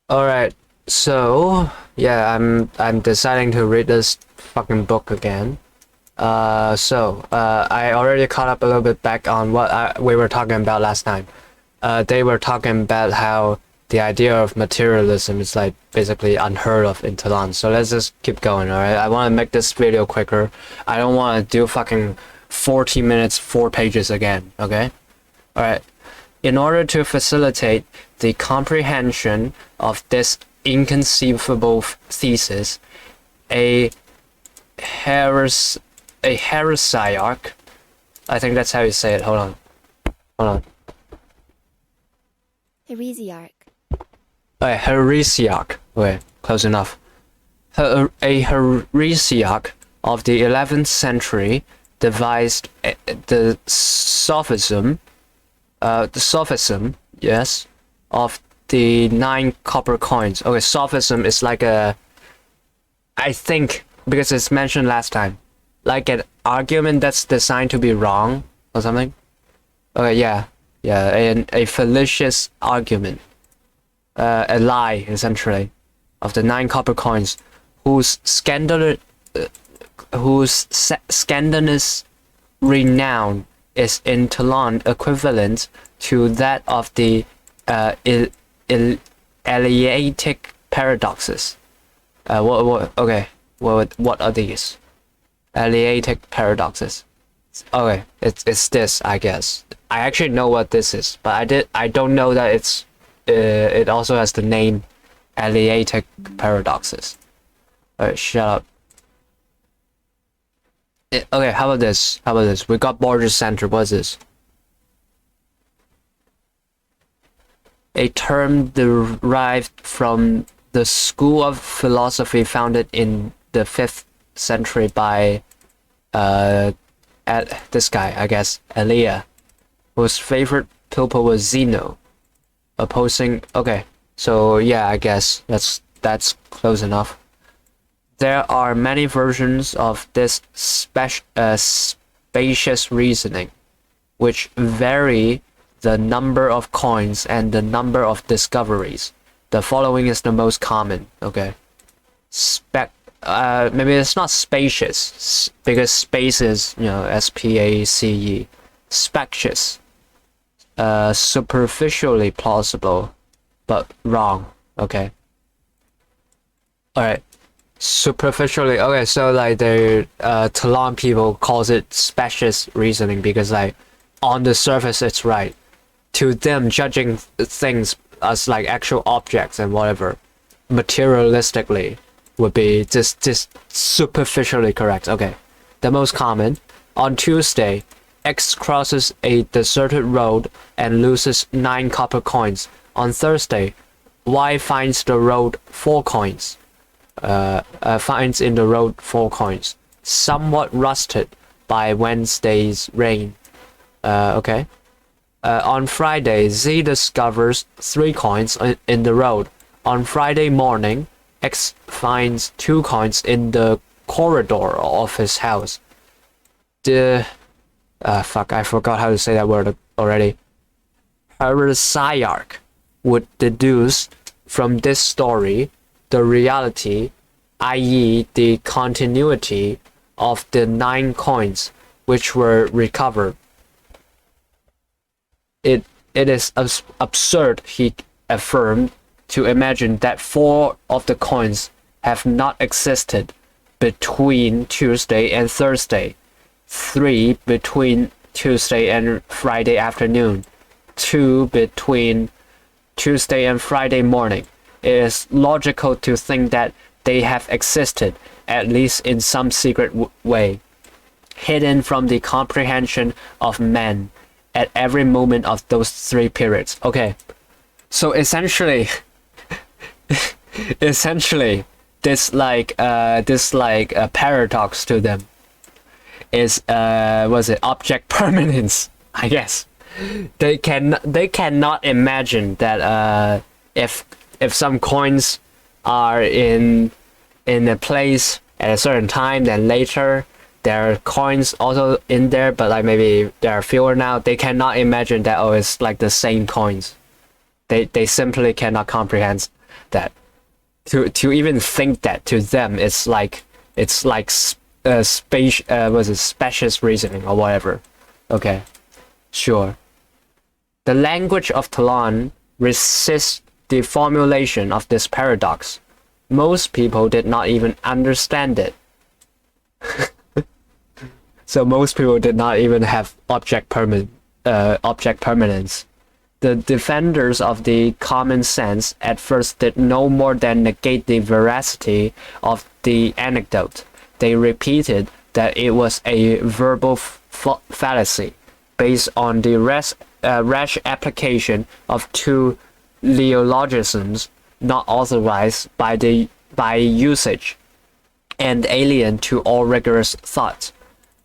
Alright, so yeah, I'm deciding to read this fucking book again. I already caught up a little bit back on what we were talking about last time. They were talking about how the idea of materialism is like basically unheard of in Tlön. So let's just keep going, alright? I want to make this video quicker. I don't want to do fucking 40 minutes, 4 pages again, okay? Alright. In order to facilitate the comprehension of this inconceivable thesis, a heresiarch, I think that's how you say it, hold on. Heresiarch. A heresiarch, okay, close enough. A heresiarch of the 11th century devised the sophism, yes, of the 9 copper coins. Okay, sophism is like I think, because it's mentioned last time, like an argument that's designed to be wrong or something. Okay, yeah, a fallacious argument, a lie essentially, of the 9 copper coins, whose scandalous renown is in Tlön equivalent to that of the Eleatic paradoxes. What are these? Eleatic paradoxes. Okay, it's this, I guess. I actually know what this is, but I don't know that it also has the name Eleatic paradoxes. Alright, shut up. Okay, how about this? We got border center. What's this? A term derived from the school of philosophy founded in the 5th century by this guy, I guess, Elia, whose favorite pupil was Zeno, opposing. Okay, so yeah, I guess that's close enough. There are many versions of this spacious reasoning, which vary the number of coins and the number of discoveries. The following is the most common, okay? Maybe it's not spacious, because space is, S-P-A-C-E. Spacious. Superficially plausible, but wrong, okay? Alright. Superficially, okay, so like the Tlön people calls it spacious reasoning because like on the surface it's right. To them, judging things as like actual objects and whatever materialistically would be just superficially correct. Okay, the most common: on Tuesday, X crosses a deserted road and loses 9 copper coins. On Thursday, Y finds the road 4 coins. Finds in the road 4 coins, somewhat rusted by Wednesday's rain. Okay. On Friday, Z discovers 3 coins in the road. On Friday morning, X finds 2 coins in the corridor of his house. Fuck, I forgot how to say that word already. Heresiarch would deduce from this story the reality, i.e. the continuity of the 9 coins which were recovered. It is absurd, he affirmed, to imagine that 4 of the coins have not existed between Tuesday and Thursday, 3 between Tuesday and Friday afternoon, 2 between Tuesday and Friday morning. It is logical to think that they have existed, at least in some secret way, hidden from the comprehension of men at every moment of those 3 periods. Okay, so essentially, this paradox to them is was it object permanence? I guess they cannot imagine that if some coins are in a place at a certain time, then later there are coins also in there, but like maybe there are fewer now. They cannot imagine that it's like the same coins. They simply cannot comprehend that to even think that to them it's like space was it specious reasoning or whatever. Okay, sure. The language of Tlön resists the formulation of this paradox. Most people did not even understand it. So most people did not even have object permanence. The defenders of the common sense at first did no more than negate the veracity of the anecdote. They repeated that it was a verbal fallacy based on the rash application of two neologisms not authorized by usage and alien to all rigorous thought.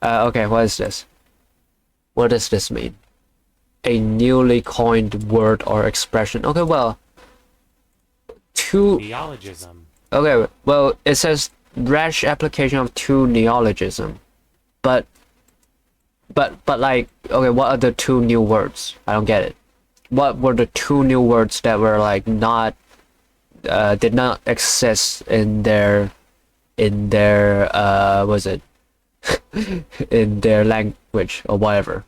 Okay, what is this? What does this mean? A newly coined word or expression. Okay, well, two neologism. Okay, well, it says rash application of two neologism, but like, okay, what are the two new words? I don't get it. What were the two new words that were like not did not exist in their was it in their language or whatever?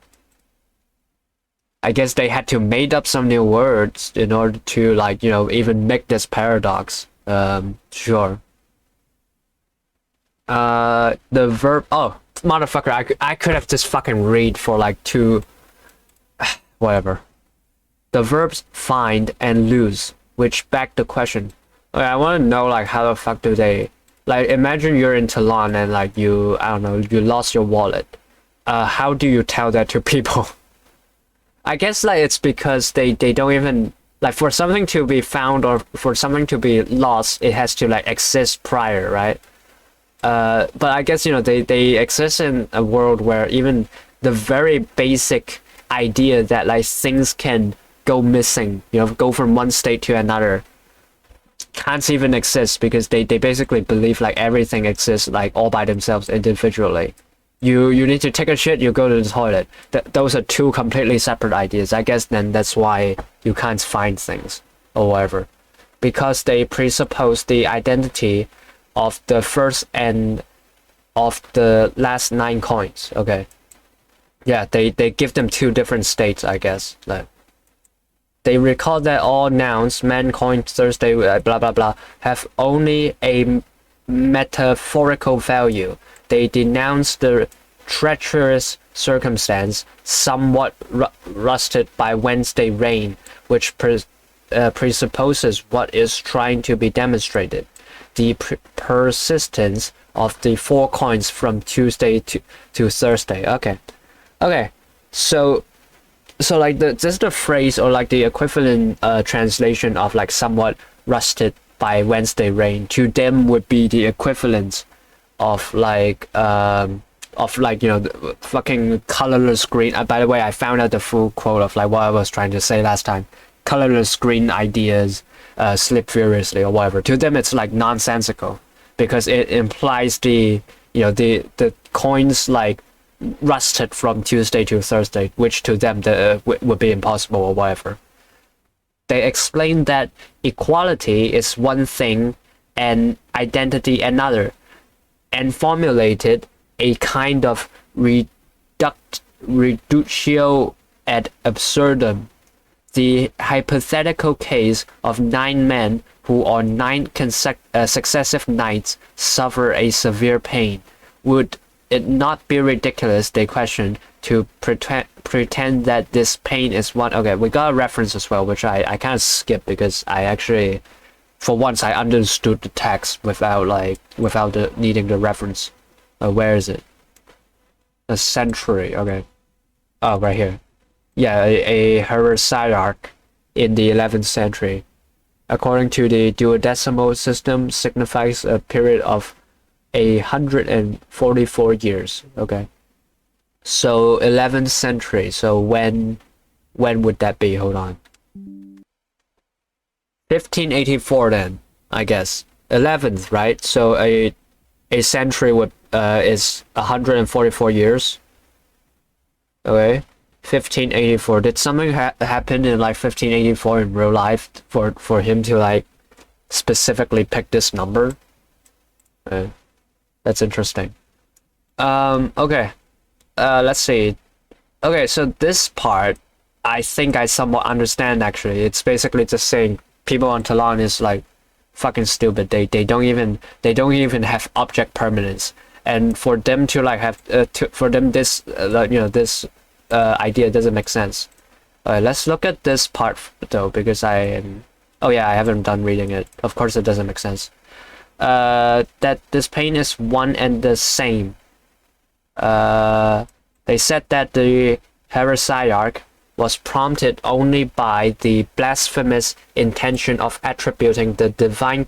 I guess they had to make up some new words in order to, like, you know, even make this paradox. Sure. The verb. Oh, motherfucker! I could have just fucking read for like two. Whatever. The verbs find and lose, which beg the question. Okay, I want to know, like, how the fuck do they, like, imagine you're in Tlön and like you, I don't know, you lost your wallet. How do you tell that to people? I guess like it's because they don't even, like, for something to be found or for something to be lost, it has to like exist prior, right? But I guess, you know, they exist in a world where even the very basic idea that like things can go missing, you know, go from one state to another, can't even exist because they basically believe like everything exists like all by themselves individually. You need to take a shit, you go to the toilet. Those are two completely separate ideas. I guess then that's why you can't find things or whatever, because they presuppose the identity of the first and of the last 9 coins. Okay, yeah, they give them two different states, I guess. Like, they recall that all nouns, man, coin, Thursday, blah blah blah, have only a metaphorical value. They denounce the treacherous circumstance somewhat rusted by Wednesday rain, which presupposes what is trying to be demonstrated. The persistence of the 4 coins from Tuesday to Thursday. Okay, so like this the phrase or like the equivalent translation of like somewhat rusted by Wednesday rain to them would be the equivalent of like you know, the fucking colorless green. By the way, I found out the full quote of like what I was trying to say last time. Colorless green ideas slip furiously or whatever. To them it's like nonsensical because it implies the, you know, the coins like rusted from Tuesday to Thursday, which to them would be impossible or whatever. They explain that equality is one thing and identity another, and formulated a kind of reductio ad absurdum. The hypothetical case of 9 men who on 9 successive nights suffer a severe pain. Would it not be ridiculous, they question, to pretend that this pain is one... Okay, we got a reference as well, which I kind of skipped because I actually, for once, I understood the text without needing the reference. Where is it? A century. Okay. Oh, right here. Yeah, a heresiarch in the 11th century, according to the duodecimal system, signifies a period of 144 years. Okay. So 11th century. So when would that be? Hold on. 1584 then, I guess. 11th, right? So a century would is 144 years. Okay. 1584. Did something happen in like 1584 in real life for him to like specifically pick this number. That's interesting. Okay. Let's see. Okay, so this part, I think I somewhat understand actually. It's basically just saying people on Tlön is like fucking stupid. They don't even have object permanence, and for them to like have for them this this idea doesn't make sense. Alright, let's look at this part though, because I haven't done reading it. Of course it doesn't make sense. That this pain is one and the same. They said that the heresiarch was prompted only by the blasphemous intention of attributing the divine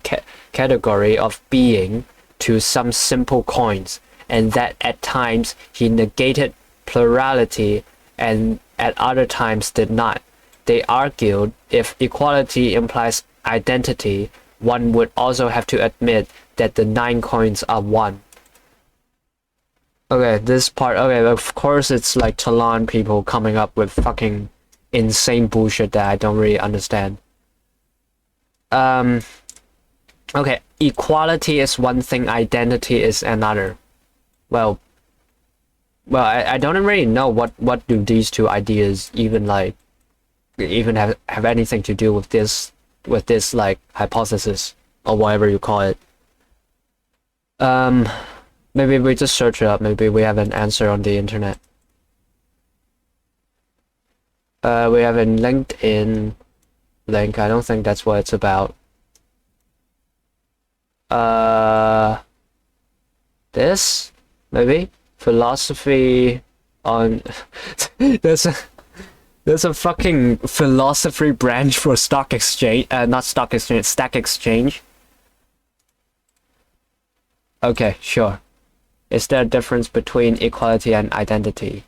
category of being to some simple coins, and that at times he negated plurality and at other times did not. They argued if equality implies identity, one would also have to admit that the 9 coins are 1. Okay, this part, okay, of course it's like Tlön people coming up with fucking insane bullshit that I don't really understand. Okay, equality is one thing, identity is another. Well, I don't really know what do these two ideas even have anything to do with this like hypothesis or whatever you call it. Maybe we just search it up. Maybe we have an answer on the internet. We have a LinkedIn link. I don't think that's what it's about. This maybe philosophy on there's a fucking philosophy branch for stock exchange, not stock exchange, stack exchange. Okay, sure. Is there a difference between equality and identity?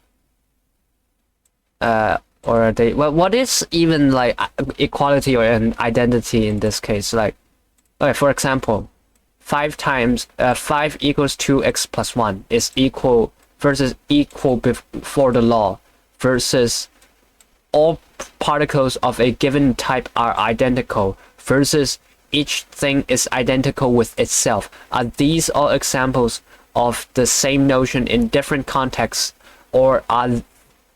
Or are they, well, what is even like equality or an identity in this case? Like, okay, for example, 5 equals 2x plus 1 is equal versus equal before the law versus all particles of a given type are identical versus each thing is identical with itself. Are these all examples of the same notion in different contexts, or are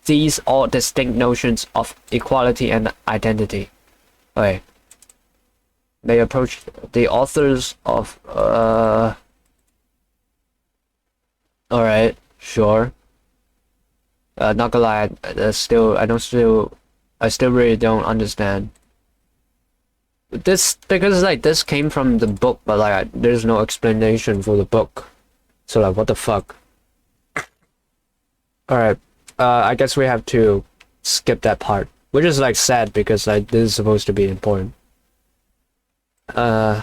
these all distinct notions of equality and identity? Okay. They approach the authors of alright, sure. Not gonna lie, I still really don't understand. This, because like this came from the book, but like there's no explanation for the book. So like, what the fuck? Alright, I guess we have to skip that part, which is like sad because like this is supposed to be important. From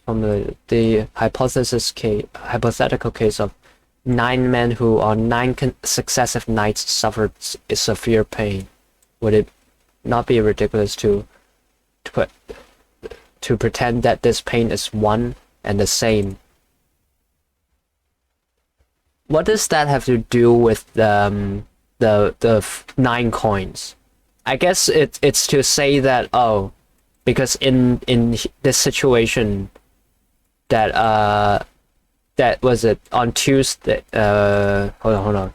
the hypothetical case of 9 men who on 9 successive nights suffered severe pain, would it not be ridiculous to pretend that this pain is one and the same? What does that have to do with the 9 coins? I guess it's to say that, oh, because in this situation that was it on Tuesday, hold on.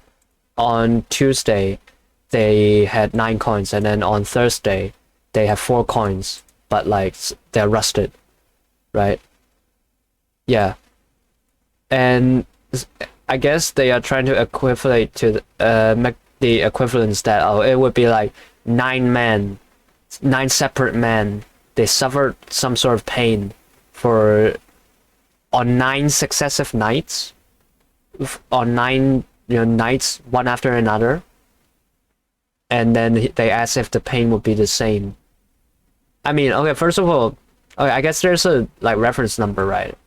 On Tuesday they had 9 coins, and then on Thursday they have 4 coins, but like they're rusted, right? Yeah. And I guess they are trying to equivalent to make the equivalence that, oh, it would be like 9 separate men. They suffered some sort of pain on 9 successive nights, on 9 nights one after another, and then they asked if the pain would be the same. I mean, okay, first of all, okay, I guess there's a like reference number, right?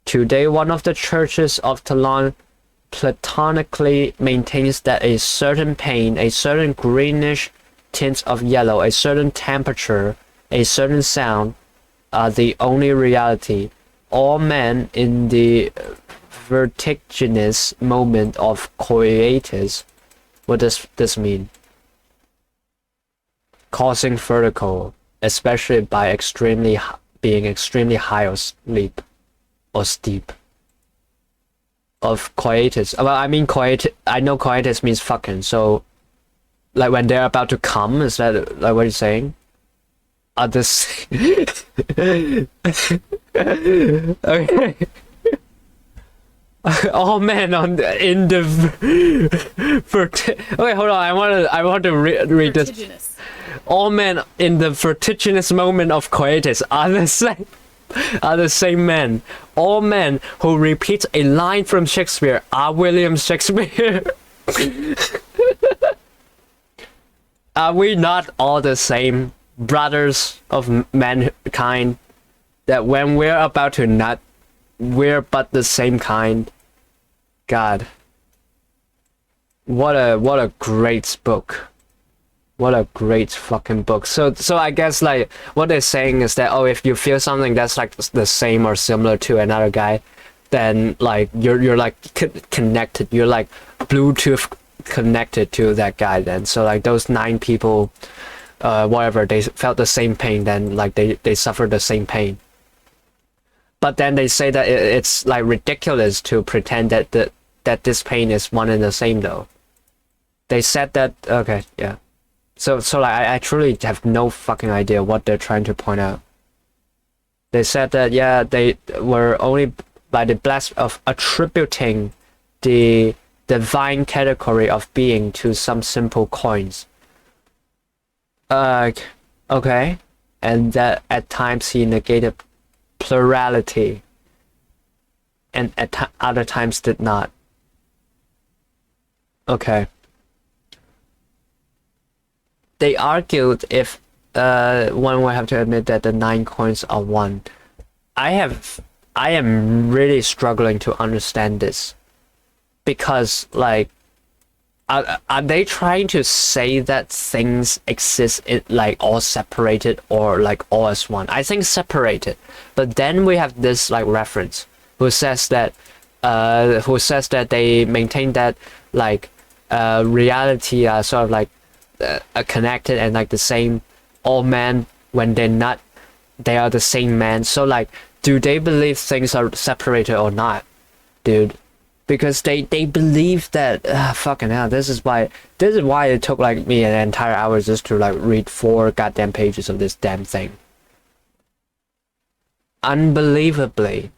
Today, one of the churches of Tlön platonically maintains that a certain pain, a certain greenish tint of yellow, a certain temperature, a certain sound are the only reality. All men in the vertiginous moment of coitus. What does this mean? Causing vertigo. especially by being extremely high or sleep or steep. Of coitus. Well, I mean coitus. I know coitus means fucking. So, like when they're about to come, is that like what you're saying? Are this? Okay. Oh man, in the okay, hold on. I want to read this. All men in the vertiginous moment of coitus are the same men. All men who repeat a line from Shakespeare are William Shakespeare. Are we not all the same, brothers of mankind? That when we're about to nut, we're but the same kind. God. What a great book. What a great fucking book. So I guess like what they're saying is that, oh, if you feel something that's like the same or similar to another guy, then like you're like connected. You're like Bluetooth connected to that guy then. So like those 9 people, whatever, they felt the same pain, then like they suffered the same pain. But then they say that it's like ridiculous to pretend that that this pain is one and the same though. They said that, okay, yeah. So like I truly have no fucking idea what they're trying to point out. They said that, yeah, they were only by the blast of attributing the divine category of being to some simple coins. Okay. And that at times he negated plurality, and at other times did not. Okay. They argued if one would have to admit that the 9 coins are one. I am really struggling to understand this, because like are they trying to say that things exist in like all separated or like all as one? I think separated, but then we have this like reference who says that they maintain that like reality are sort of like connected and like the same. All men, when they're not, they are the same man. So like, do they believe things are separated or not, dude? Because they believe that fucking hell. This is why it took like me an entire hour just to like read 4 goddamn pages of this damn thing. Unbelievably,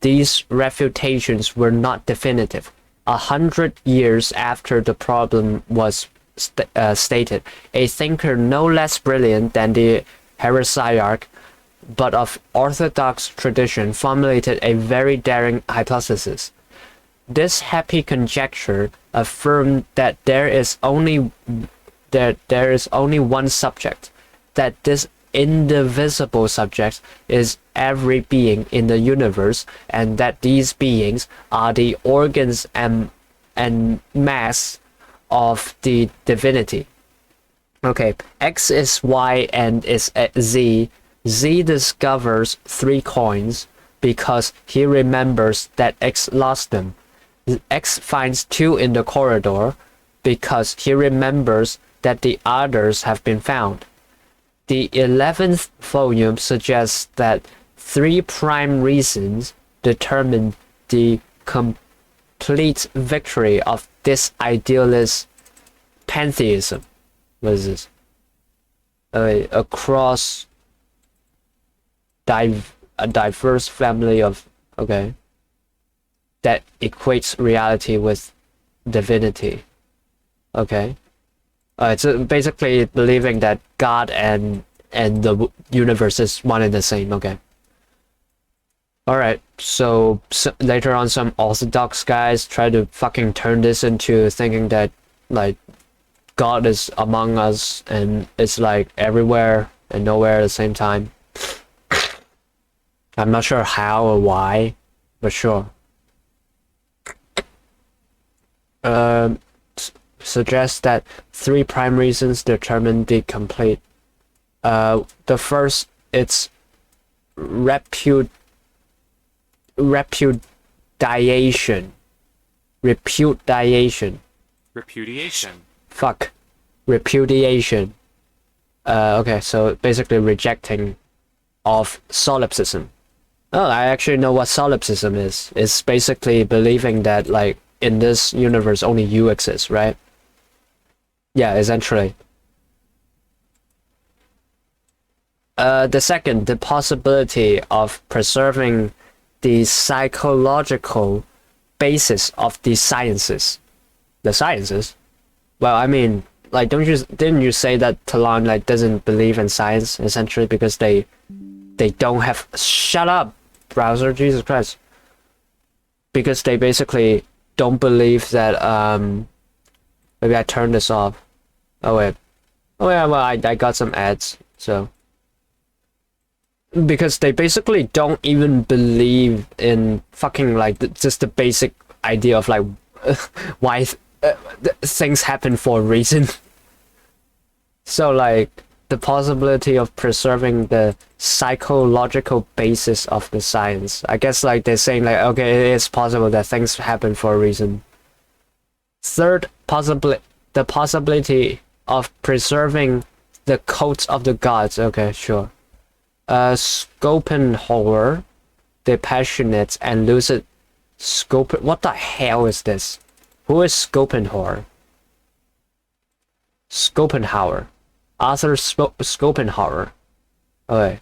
these refutations were not definitive. 100 years after the problem was stated, a thinker no less brilliant than the heresiarch, but of orthodox tradition, formulated a very daring hypothesis. This happy conjecture affirmed that there is only one subject, that this indivisible subject is every being in the universe, and that these beings are the organs and mass of the divinity. Okay, X is Y and is Z. Z discovers 3 coins because he remembers that X lost them. X finds 2 in the corridor because he remembers that the others have been found. The 11th volume suggests that 3 prime reasons determine the complete victory of this idealist pantheism. What is this? Across a diverse family of, okay, that equates reality with divinity. Okay. It's basically believing that God and the universe is one and the same. Okay. Alright, so later on some orthodox guys try to fucking turn this into thinking that like God is among us and it's like everywhere and nowhere at the same time. I'm not sure how or why, but sure. Suggests that 3 prime reasons determine the complete. The first, it's repudiation. Fuck. Repudiation. Okay, so basically rejecting of solipsism. Oh, I actually know what solipsism is. It's basically believing that like in this universe only you exist, right? Yeah, essentially. The second, the possibility of preserving the psychological basis of the sciences. The sciences? Well, I mean, like, didn't you say that Tlön like doesn't believe in science essentially because they don't have, shut up, browser, Jesus Christ, because they basically don't believe that maybe I turn this off. Oh wait, well I got some ads, so because they basically don't even believe in fucking like just the basic idea of like why things happen for a reason. So like the possibility of preserving the psychological basis of the science. I guess like they're saying like, okay, it is possible that things happen for a reason. Third, the possibility of preserving the codes of the gods. Okay, sure. Schopenhauer, the passionate and lucid what the hell is this? Who is Schopenhauer? Schopenhauer. Arthur Schopenhauer. Okay.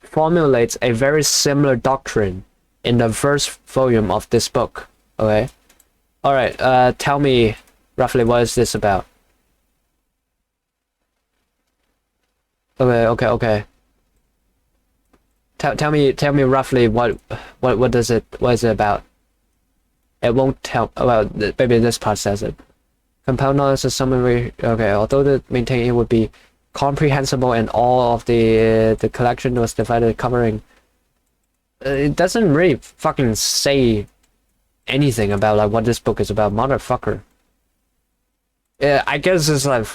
Formulates a very similar doctrine in the first volume of this book. Okay. Alright, tell me roughly what is this about? Okay. Tell me roughly what is it about? It won't tell. Well, maybe this part says it. Compound knowledge is summary. Okay, although the maintain it would be comprehensible and all of the collection was divided covering. It doesn't really fucking say anything about like what this book is about, motherfucker. Yeah, I guess it's like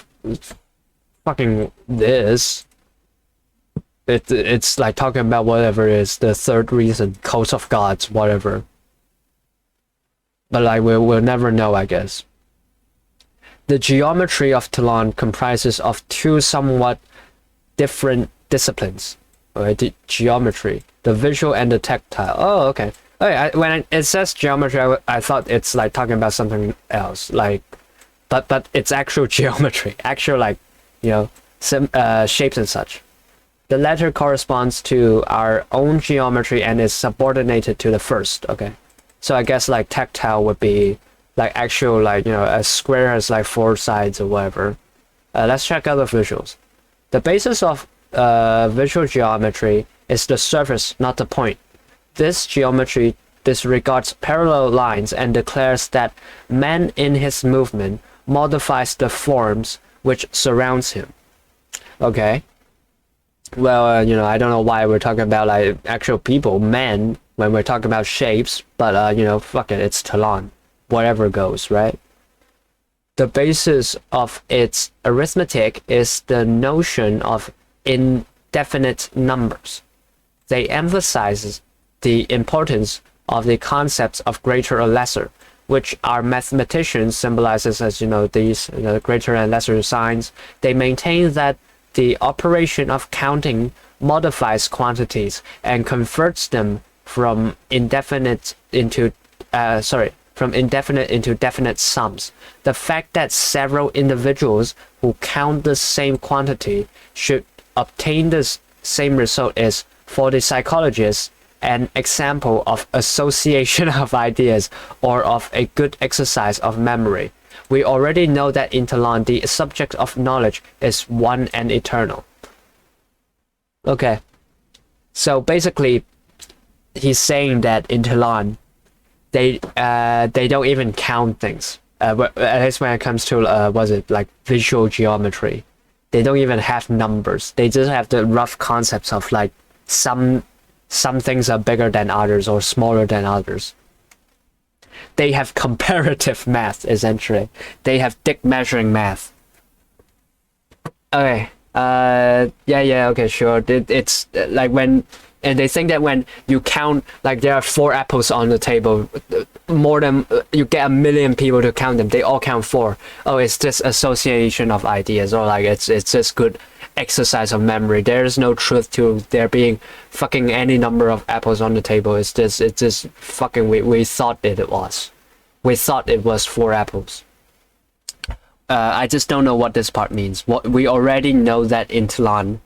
fucking this. It's like talking about whatever is the third reason, codes of gods, whatever. But like we'll never know, I guess. The geometry of Tlön comprises of two somewhat different disciplines. Alright, the geometry, the visual and the tactile. Oh, okay. Okay, when it says geometry, I thought it's like talking about something else, like, but it's actual geometry, actual like, you know, shapes and such. The latter corresponds to our own geometry and is subordinated to the first. Okay, so I guess like tactile would be like actual, like, you know, a square has like 4 sides or whatever. Let's check out the visuals. The basis of visual geometry is the surface, not the point. This geometry disregards parallel lines and declares that man in his movement modifies the forms which surrounds him. Okay. Well, you know, I don't know why we're talking about like actual people, men, when we're talking about shapes, but you know, fuck it, it's Tlön. Whatever goes, right? The basis of its arithmetic is the notion of indefinite numbers. They emphasize the importance of the concepts of greater or lesser, which our mathematicians symbolizes as, you know, these, you know, greater and lesser signs. They maintain that the operation of counting modifies quantities and converts them from indefinite into definite sums. The fact that several individuals who count the same quantity should obtain the same result is, for the psychologists, an example of association of ideas or of a good exercise of memory. We already know that in Tlön the subject of knowledge is one and eternal. Okay, so basically he's saying that in Tlön they don't even count things. At least when it comes to was it like visual geometry, they don't even have numbers. They just have the rough concepts of like some things are bigger than others or smaller than others. They have comparative math, essentially. They have dick measuring math. Okay. Yeah. Okay, sure. It's like when, and they think that when you count, like there are 4 apples on the table, more than you get a million people to count them, they all count 4. Oh, it's just association of ideas, or like it's just good exercise of memory. There is no truth to there being fucking any number of apples on the table. It's just fucking we thought it was. We thought it was 4 apples. I just don't know what this part means. What we already know that in Tlön,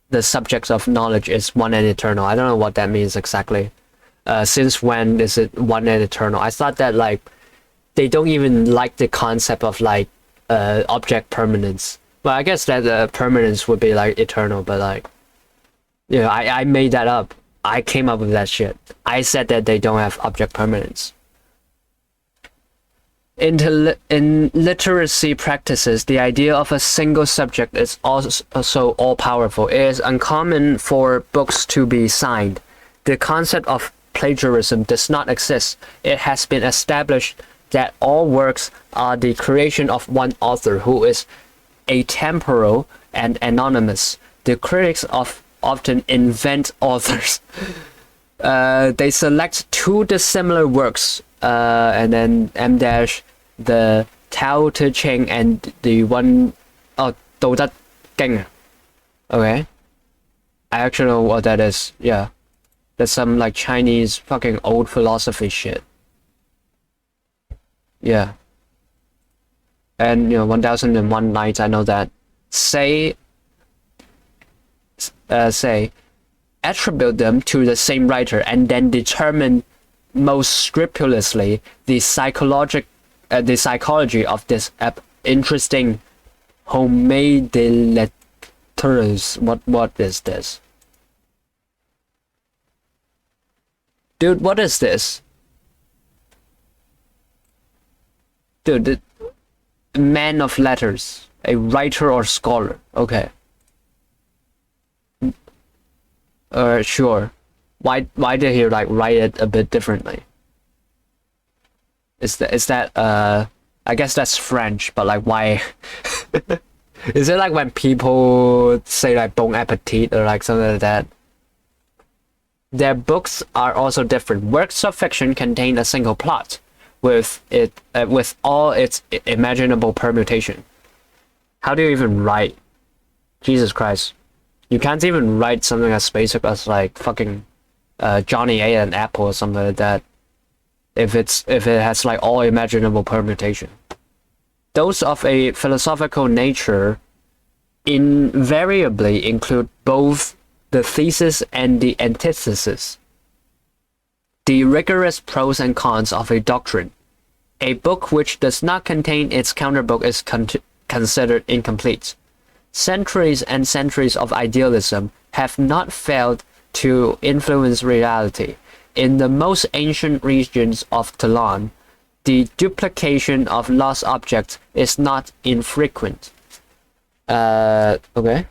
the subject of knowledge is one and eternal. I don't know what that means exactly. Since when is it one and eternal? I thought that like they don't even like the concept of like object permanence. Well, I guess that permanence would be like eternal, but like, you know, I made that up. I came up with that shit. I said that they don't have object permanence. In literacy practices, the idea of a single subject is also all-powerful. It is uncommon for books to be signed. The concept of plagiarism does not exist. It has been established that all works are the creation of one author who is atemporal and anonymous. The critics often invent authors. They select 2 dissimilar works, and then M dash the Tao Te Ching and the one Dao De Kinh. Okay, I actually know what that is. Yeah, that's some like Chinese fucking old philosophy shit. Yeah, and you know 1001 Nights. I know that. Say attribute them to the same writer and then determine most scrupulously the psychology of this interesting homemade letters. What is this? Dude, what is this? Dude, man of letters, a writer or scholar. Okay. Sure. Why did he like write it a bit differently? Is that I guess that's French, but like why? Is it like when people say like bon appetit or like something like that? Their books are also different. Works of fiction contain a single plot with all its imaginable permutation. How do you even write? Jesus Christ. You can't even write something as basic as like fucking Johnny ate an apple or something like that. If it has like all imaginable permutation. Those of a philosophical nature invariably include both the thesis and the antithesis, the rigorous pros and cons of a doctrine. A book which does not contain its counterbook is considered incomplete. Centuries and centuries of idealism have not failed to influence reality. In the most ancient regions of Tlön, the duplication of lost objects is not infrequent. Okay.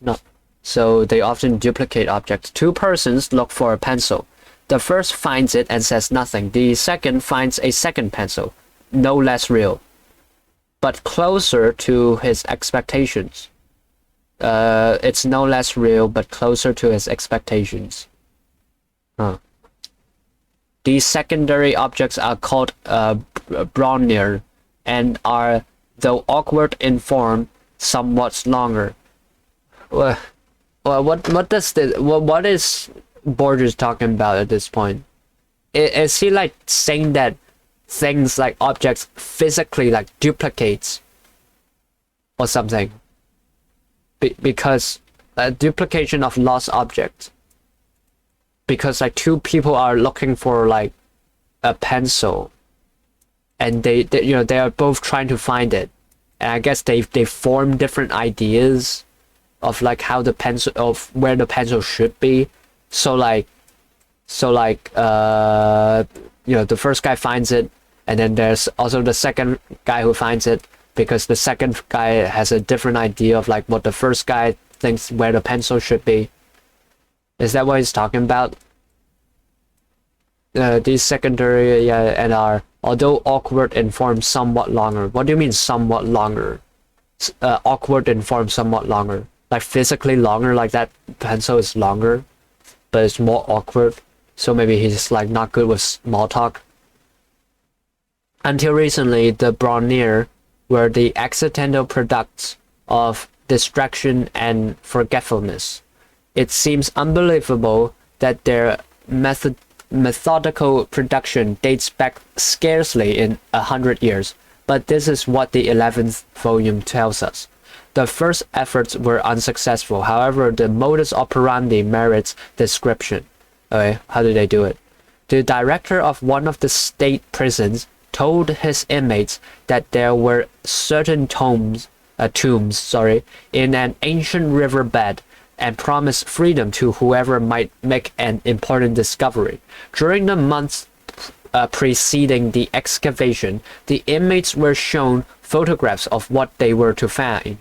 No. So they often duplicate objects. 2 persons look for a pencil. The first finds it and says nothing. The second finds a second pencil, no less real, but closer to his expectations. It's no less real, but closer to his expectations. Huh. These secondary objects are called Brownier and are, though awkward in form, somewhat longer. Well, what does this? What is Borges talking about at this point? Is he like saying that things like objects physically like duplicates or something? Because duplication of lost objects. Because like 2 people are looking for like a pencil, and they you know they are both trying to find it, and I guess they form different ideas of like how the pencil of where the pencil should be. So like you know the first guy finds it, and then there's also the second guy who finds it, because the second guy has a different idea of like what the first guy thinks where the pencil should be. Is that what he's talking about? These secondary, yeah, and are, although awkward in form, somewhat longer. What do you mean somewhat longer? Awkward in form, somewhat longer. Like physically longer, like that pencil is longer, but it's more awkward. So maybe he's like not good with small talk. Until recently, the Bronir were the accidental products of distraction and forgetfulness. It seems unbelievable that their methodical production dates back scarcely in 100 years, but this is what the 11th volume tells us. The first efforts were unsuccessful, however, the modus operandi merits description. Okay, how did they do it? The director of one of the state prisons told his inmates that there were certain tombs in an ancient riverbed, and promised freedom to whoever might make an important discovery. During the months preceding the excavation, the inmates were shown photographs of what they were to find.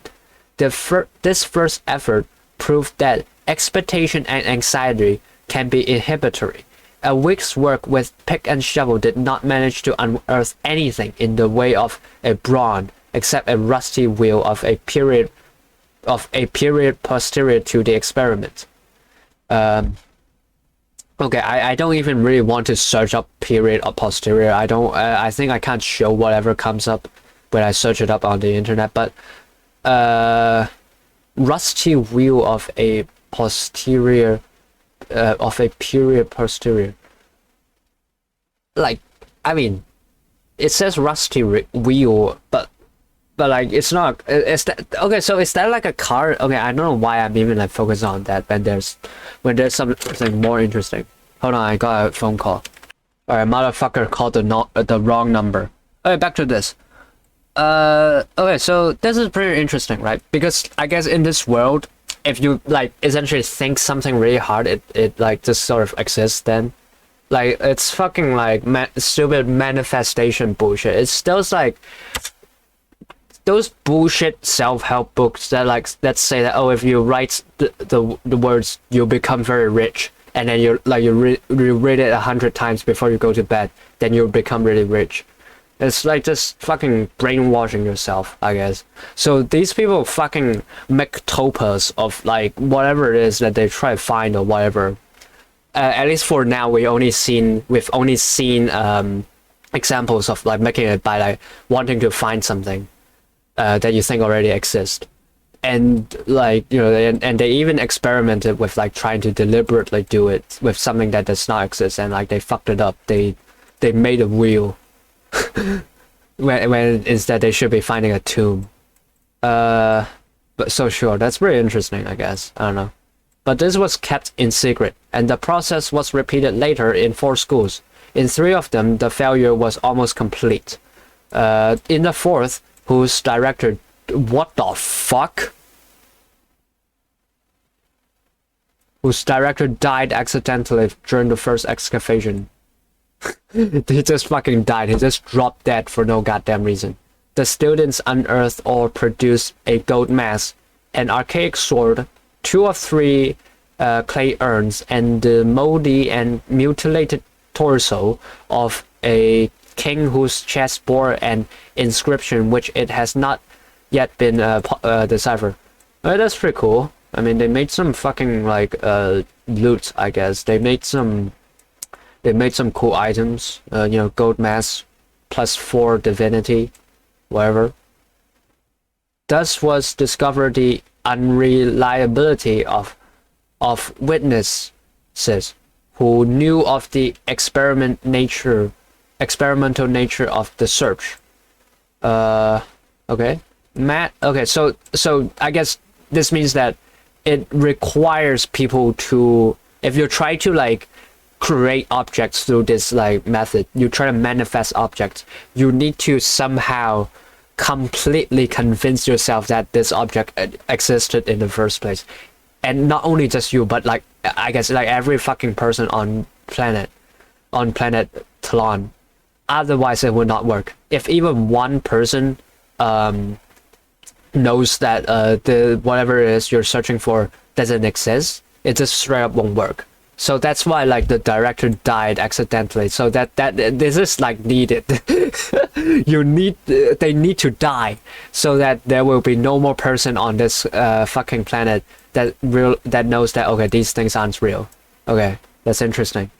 This first effort proved that expectation and anxiety can be inhibitory. A week's work with pick and shovel did not manage to unearth anything in the way of a bronze, except a rusty wheel of a period posterior to the experiment. Okay, I don't even really want to search up period or posterior. I think I can't show whatever comes up when I search it up on the internet, but rusty wheel of a posterior period posterior. Like, I mean, it says rusty wheel, but like it's not. Is that okay? So is that like a car? Okay, I don't know why I'm even like focused on that when there's something more interesting. Hold on, I got a phone call. Alright, motherfucker called the wrong number. Okay, back to this. Okay, so this is pretty interesting, right? Because I guess in this world, if you like essentially think something really hard, it like just sort of exists then. Like, it's fucking like stupid manifestation bullshit. It's those like those bullshit self-help books that say that, oh, if you write the words, you'll become very rich, and then you read it 100 times before you go to bed, then you'll become really rich. It's like just fucking brainwashing yourself, I guess. So these people fucking make topas of like whatever it is that they try to find or whatever. At least for now, we've only seen examples of like making it by like wanting to find something that you think already exists, and like, you know, and they even experimented with like trying to deliberately do it with something that does not exist, and like they fucked it up. They made a wheel when instead they should be finding a tomb. But so sure, that's pretty interesting, I guess. I don't know. But this was kept in secret, and the process was repeated later in 4 schools. In 3 of them, the failure was almost complete. In the 4th, whose director... What the fuck? Whose director died accidentally during the first excavation. He just fucking died. He just dropped dead for no goddamn reason. The students unearthed or produced a gold mask, an archaic sword, 2 or 3 clay urns, and the moldy and mutilated torso of a king whose chest bore an inscription which it has not yet been deciphered. That's pretty cool. I mean, they made some fucking like loot, I guess. They made some cool items. You know, gold mask plus 4 divinity, whatever. Thus was discovered the unreliability of witnesses who knew of the experimental nature of the search. Okay. Okay, so I guess this means that it requires people to, if you try to like create objects through this like method, you try to manifest objects, you need to somehow completely convince yourself that this object existed in the first place. And not only just you, but like, I guess like every fucking person on planet Tlön. Otherwise it would not work. If even one person knows that the whatever it is you're searching for doesn't exist, it just straight up won't work. So that's why like the director died accidentally. So that this is like needed. They need to die so that there will be no more person on this fucking planet that knows that, okay, these things aren't real. Okay, that's interesting.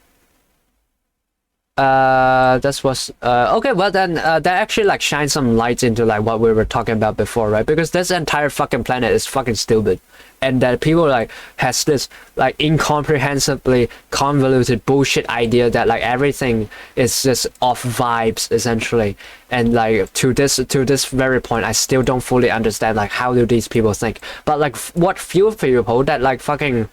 This was okay. Well then, that actually like shines some light into like what we were talking about before, right? Because this entire fucking planet is fucking stupid, and that people like has this like incomprehensibly convoluted bullshit idea that like everything is just off vibes essentially, and like to this very point, I still don't fully understand like how do these people think. But like what few people that like fucking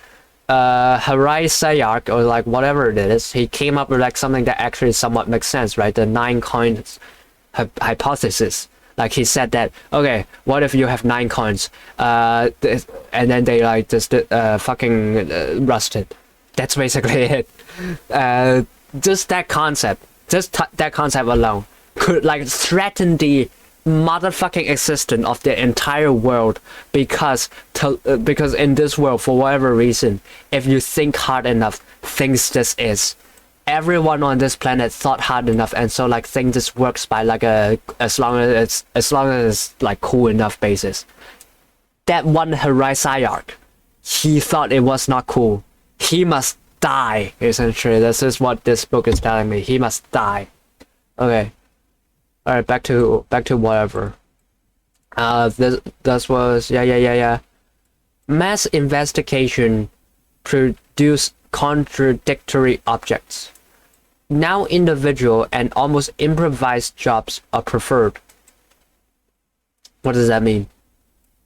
Harai Sayark or like whatever it is, he came up with like something that actually somewhat makes sense, right? The 9 coins hypothesis. Like he said that, okay, what if you have 9 coins, and then they like just fucking rusted. That's basically it. Just that concept, that concept alone could like threaten the motherfucking existence of the entire world because in this world, for whatever reason, if you think hard enough, things just is. Everyone on this planet thought hard enough, and so like thing just works by like as long as it's like cool enough basis. That one Horizon, he thought it was not cool. He must die. Essentially, this is what this book is telling me. He must die. Okay. All right, back to whatever. This was yeah. Mass investigation produce contradictory objects. Now individual and almost improvised jobs are preferred. What does that mean?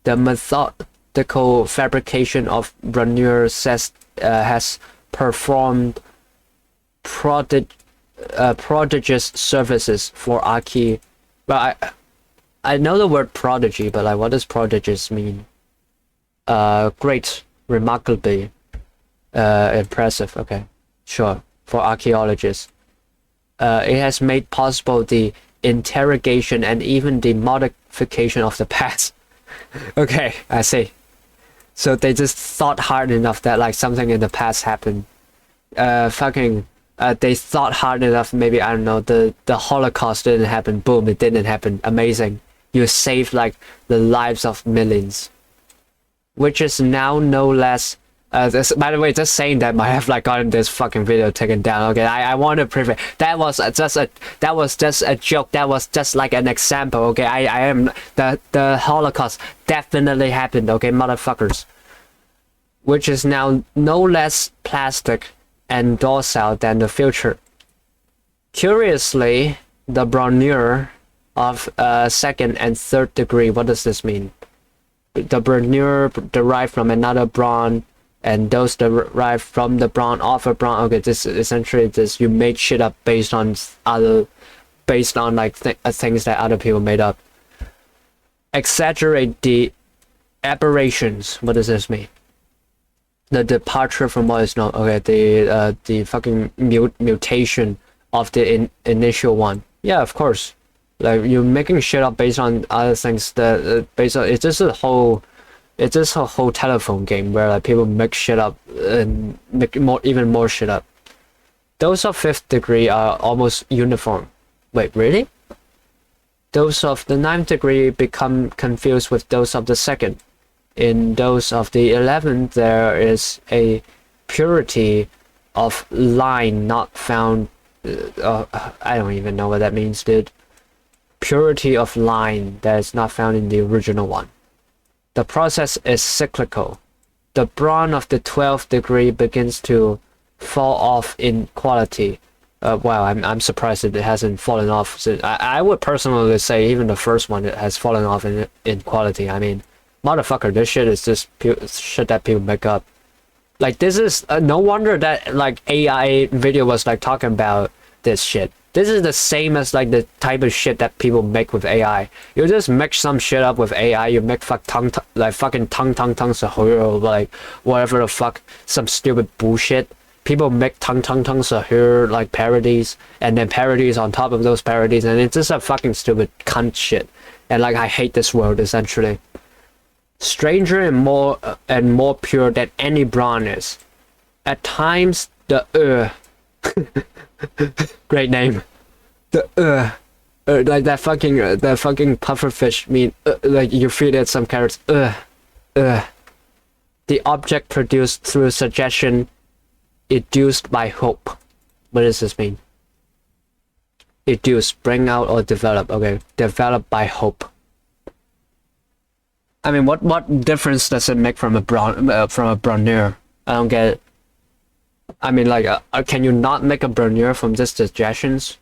The methodical fabrication of Brunner says has performed prodigious services for Aki. But I know the word prodigy, but like what does prodigious mean? Great, remarkably, impressive. Okay, sure. For archaeologists, it has made possible the interrogation and even the modification of the past. Okay, I see. So they just thought hard enough that like something in the past happened. They thought hard enough, maybe, I don't know, the Holocaust didn't happen, boom, it didn't happen, amazing. You saved like the lives of millions. Which is now no less, by the way, just saying that might have like gotten this fucking video taken down. Okay, I want to prove it. That was just a joke, that was just like an example, okay? I am, the Holocaust definitely happened, okay, motherfuckers. Which is now no less plastic and docile than the future. Curiously, the Brunner of second and third degree, what does this mean? The Brunner derived from another brawn, and those derived from the brawn of a brawn. Okay, this essentially this you made shit up based on like things that other people made up. Exaggerate the aberrations. What does this mean? The departure from what is known. Okay, the fucking mutation of the initial one. Yeah, of course. Like you're making shit up based on other things that based on it's just a whole telephone game where like people make shit up and make even more shit up. Those of 5th degree are almost uniform. Wait, really? Those of the 9th degree become confused with those of the 2nd. In those of the 11th, there is a purity of line not found. I don't even know what that means, dude. Purity of line that is not found in the original one. The process is cyclical. The brawn of the 12th degree begins to fall off in quality. Wow, I'm surprised that it hasn't fallen off. So I would personally say even the first one it has fallen off in quality. I mean, motherfucker, this shit is just shit that people make up. Like this is no wonder that like AI video was like talking about this shit. This is the same as like the type of shit that people make with AI. You just mix some shit up with AI. You make fucking Sahur, like whatever the fuck, some stupid bullshit. People make Sahur like parodies, and then parodies on top of those parodies, and it's just a fucking stupid cunt shit. And like I hate this world essentially. Stranger and more pure than any brawn is. At times the great name. The like that fucking pufferfish mean like you feed it some carrots. The object produced through suggestion, induced by hope. What does this mean? Educe, bring out or develop. Okay, develop by hope. I mean, what difference does it make from a Bronner? I don't get it. I mean, like, can you not make a Bronner from just suggestions?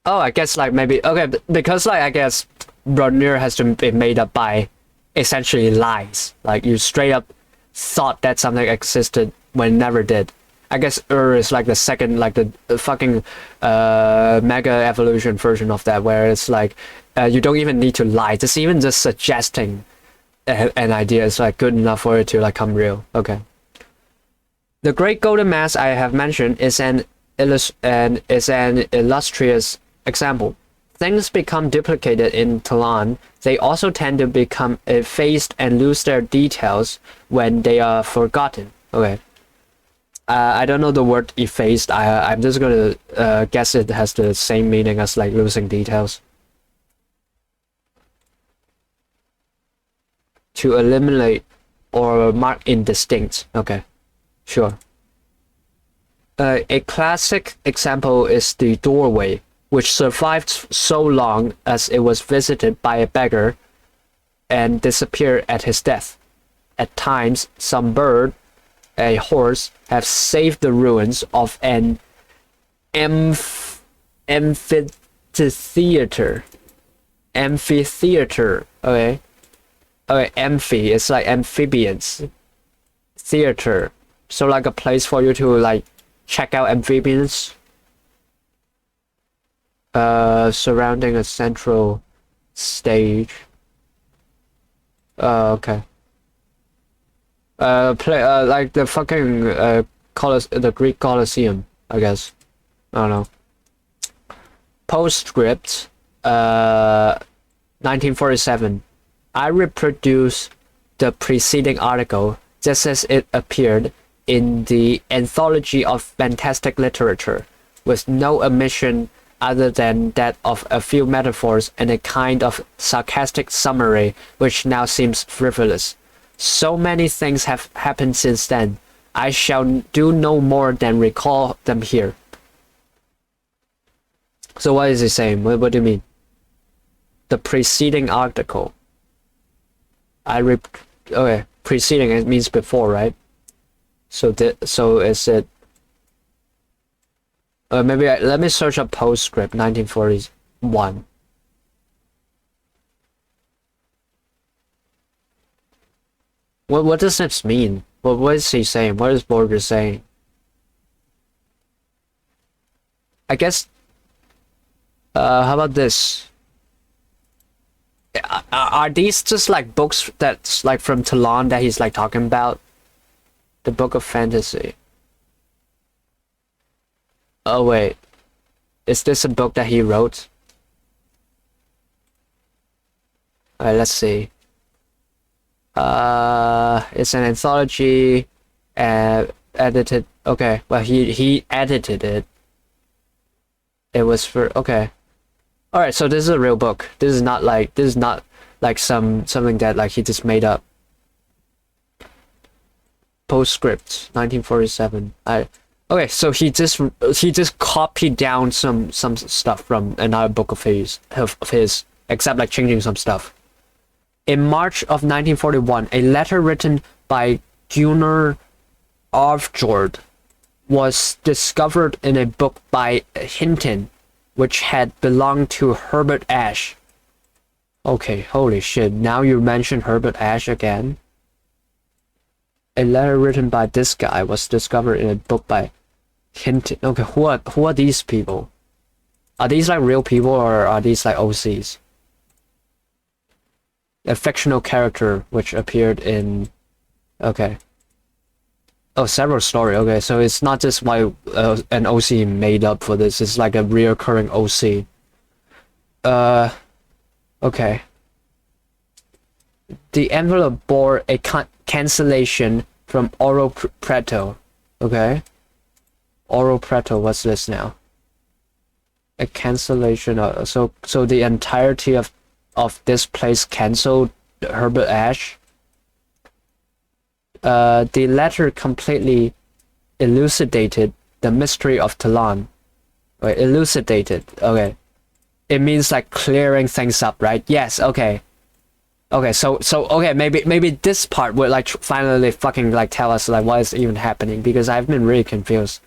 Oh, I guess like maybe okay because like I guess Bronner has to be made up by essentially lies. Like you straight up thought that something existed when it never did. I guess is like the second, like the fucking mega evolution version of that, where it's like you don't even need to lie. Just suggesting an idea is like good enough for it to like come real. Okay. The Great Golden Mass I have mentioned is an illustrious example. Things become duplicated in Tlön. They also tend to become effaced and lose their details when they are forgotten. Okay. I don't know the word effaced. I'm just gonna guess it has the same meaning as like losing details. To eliminate or mark indistinct. Okay, sure. A classic example is the doorway, which survived so long as it was visited by a beggar and disappeared at his death. At times, some bird, a horse, have saved the ruins of an amphitheater. Amphitheater, okay. Okay, amphi, it's like amphibians. Theater, so like a place for you to like check out amphibians. Surrounding a central stage. Okay. Like the fucking the Greek Colosseum, I guess. I don't know. Postscript, 1947. I reproduce the preceding article just as it appeared in the Anthology of Fantastic Literature, with no omission other than that of a few metaphors and a kind of sarcastic summary which now seems frivolous. So many things have happened since then. I shall do no more than recall them here. So what is he saying? What do you mean? The preceding article. Okay, preceding, it means before, right? So is it? Maybe let me search up postscript 1941. What does this mean? What is he saying? What is Borger saying? I guess. How about this? Are these just like books that's like from Tlön that he's like talking about? The Book of Fantasy. Oh wait, is this a book that he wrote? Alright, let's see. It's an anthology, edited. Okay, well he edited it. It was for okay. All right, so this is a real book. This is not like something that like he just made up. Postscript 1947. Okay, so he just copied down some stuff from another book of his, except like changing some stuff. In March of 1941, a letter written by Gunnar Arvjord was discovered in a book by Hinton, which had belonged to Herbert Ashe. Okay, holy shit, now you mention Herbert Ashe again? A letter written by this guy was discovered in a book by Hinton. Okay, who are these people? Are these like real people or are these like OCs? A fictional character which appeared in... Okay. Oh, several story. Okay, so it's not just why an OC made up for this. It's like a reoccurring OC. Okay. The envelope bore a cancellation from Oro Preto. Okay. Oro Preto. What's this now? A cancellation. So the entirety of this place canceled Herbert Ashe. The letter completely elucidated the mystery of Tlön. Wait, elucidated. Okay. It means like clearing things up, right? Yes, okay. Okay, so okay, maybe this part would like finally fucking like tell us like what is even happening, because I've been really confused.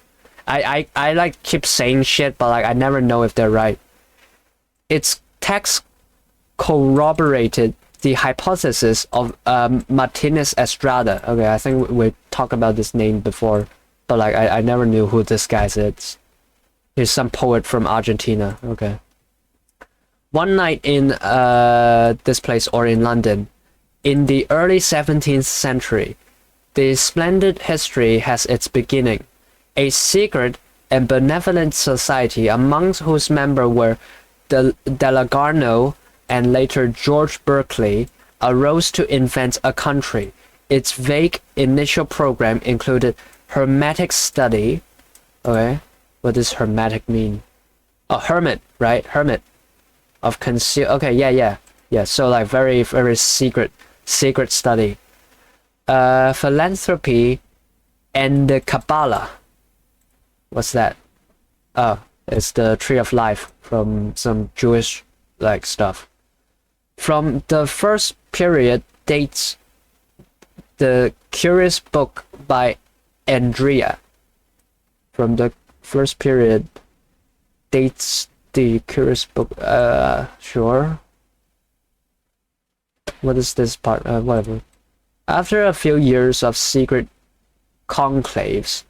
I like keep saying shit, but like I never know if they're right. Its text corroborated the hypothesis of Martinez Estrada. Okay, I think we talked about this name before, but like I never knew who this guy is. He's some poet from Argentina. Okay. One night in this place, or in London, in the early 17th century, the splendid history has its beginning. A secret and benevolent society, amongst whose members were Delagarno and later George Berkeley, arose to invent a country. Its vague initial program included hermetic study. Okay, what does hermetic mean? Oh, hermit, right? Hermit. Of conceal. Okay, yeah. So like very secret study. Philanthropy and the Kabbalah. What's that? Oh, it's the tree of life from some Jewish like stuff. From the first period dates the curious book by Andrea. From the first period dates the curious book. Sure. What is this part? Whatever. After a few years of secret conclaves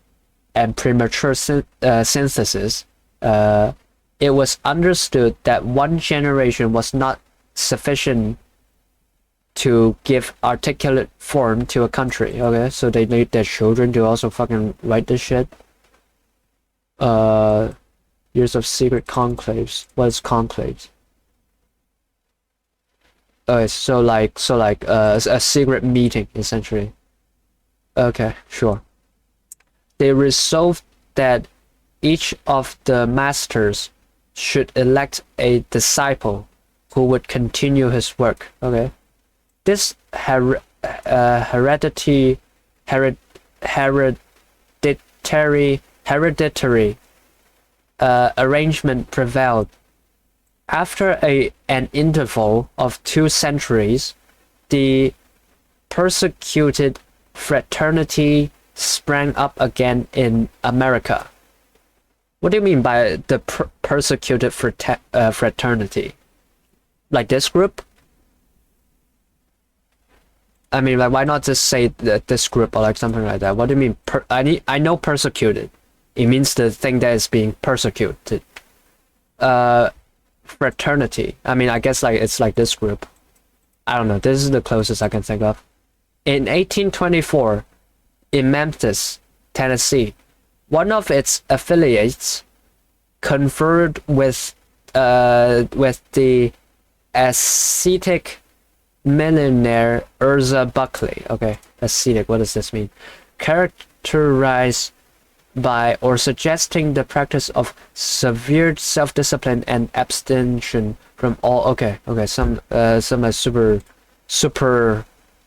and premature synthesis, it was understood that one generation was not sufficient to give articulate form to a country. Okay, so they need their children to also fucking write this shit. Years of secret conclaves. What is conclaves? So like a secret meeting essentially. Okay, sure. They resolved that each of the masters should elect a disciple who would continue his work. Okay. This hereditary arrangement prevailed. After an interval of 2 centuries, the persecuted fraternity sprang up again in America. What do you mean by the persecuted fraternity? Like this group? I mean, like, why not just say this group or like something like that? What do you mean? I know persecuted. It means the thing that is being persecuted. Fraternity. I mean, I guess like it's like this group. I don't know. This is the closest I can think of. In 1824, in Memphis, Tennessee, one of its affiliates conferred with the ascetic millionaire Urza Buckley. Okay, ascetic. What does this mean? Characterized by or suggesting the practice of severe self-discipline and abstention from all. Okay, some like super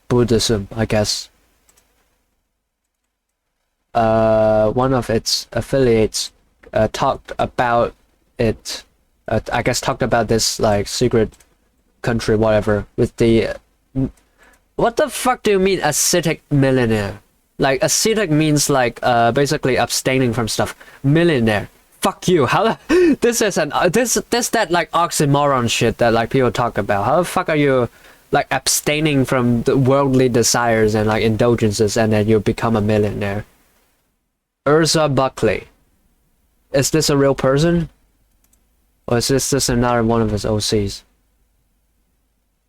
Buddhism, I guess. One of its affiliates talked about it. I guess talked about this like secret country, whatever, with the. What the fuck do you mean ascetic millionaire? Like ascetic means like basically abstaining from stuff. Millionaire. Fuck you. How this is that like oxymoron shit that like people talk about. How the fuck are you like abstaining from the worldly desires and like indulgences and then you become a millionaire? Urza Buckley. Is this a real person? Or is this just another one of his OCs?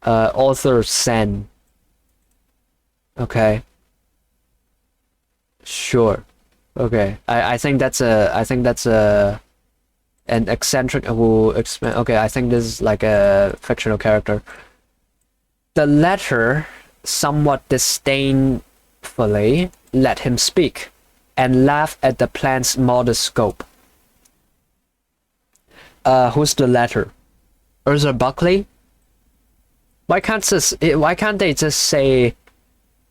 Author Sen. Okay. Sure. Okay. I think that's an eccentric who okay, I think this is like a fictional character. The latter somewhat disdainfully let him speak and laughed at the plan's modest scope. Who's the latter? Urza Buckley? Why can't they just say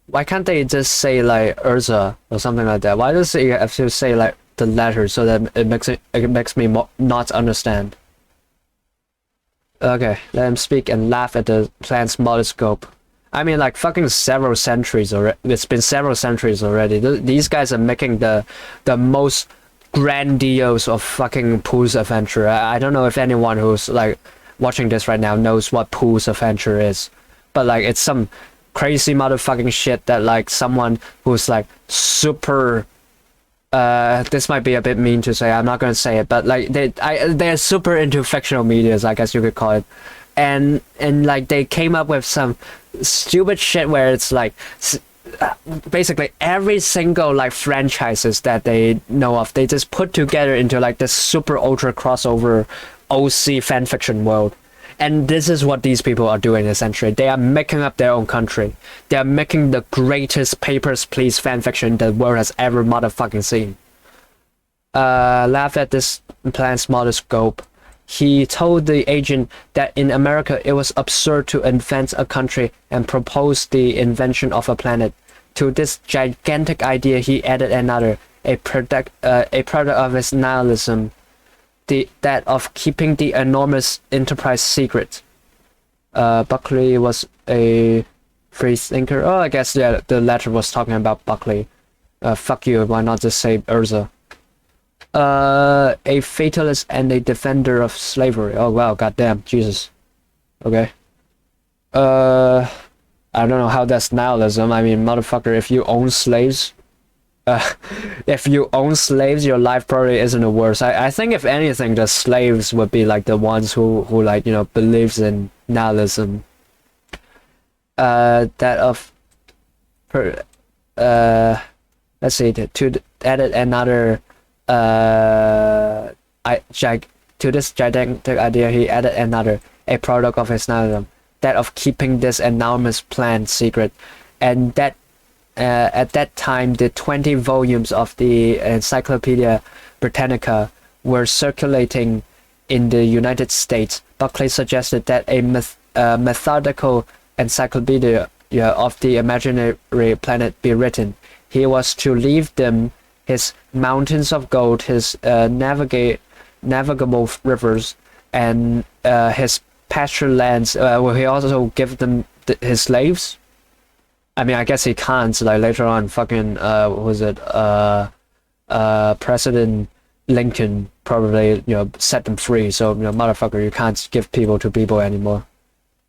like Urza or something like that? Why does it have to say like the letter so that it makes me not understand. Okay, let him speak and laugh at the plan's modest scope. I mean, like, fucking several centuries already. It's been several centuries already. These guys are making the most grandiose of fucking Pooh's Adventure. I don't know if anyone who's, like, watching this right now knows what Pooh's Adventure is. But, like, it's some crazy motherfucking shit that, like, someone who's, like, super... this might be a bit mean to say, I'm not gonna say it, but, like, they're super into fictional medias, I guess you could call it. And like, they came up with some stupid shit where it's, like... basically every single like franchises that they know of, they just put together into like this super ultra crossover OC fanfiction world. And this is what these people are doing essentially. They are making up their own country. They are making the greatest Papers, Please fanfiction the world has ever motherfucking seen. Laugh at this plan's modest scope. He told the agent that in America it was absurd to invent a country and propose the invention of a planet. To this gigantic idea he added another, a product of his nihilism, that of keeping the enormous enterprise secret. Buckley was a free thinker. Oh, I guess yeah, the letter was talking about Buckley. Fuck you, why not just say Urza? A fatalist and a defender of slavery. Oh wow, goddamn, Jesus. Okay. I don't know how that's nihilism. I mean, motherfucker, if you own slaves, your life probably isn't the worst. I think if anything, the slaves would be like the ones who like, you know, believes in nihilism. That of, let's see, to added another, to this gigantic idea, he added another, a product of his nihilism, that of keeping this enormous plan secret, and that at that time the 20 volumes of the Encyclopedia Britannica were circulating in the United States. Buckley suggested that a methodical encyclopedia of the imaginary planet be written. He was to leave them his mountains of gold, his navigable rivers, and his pasture lands. Will he also give them his slaves? I mean, I guess he can't. Like later on, fucking what was it? President Lincoln probably, you know, set them free. So, you know, motherfucker, you can't give people to people anymore.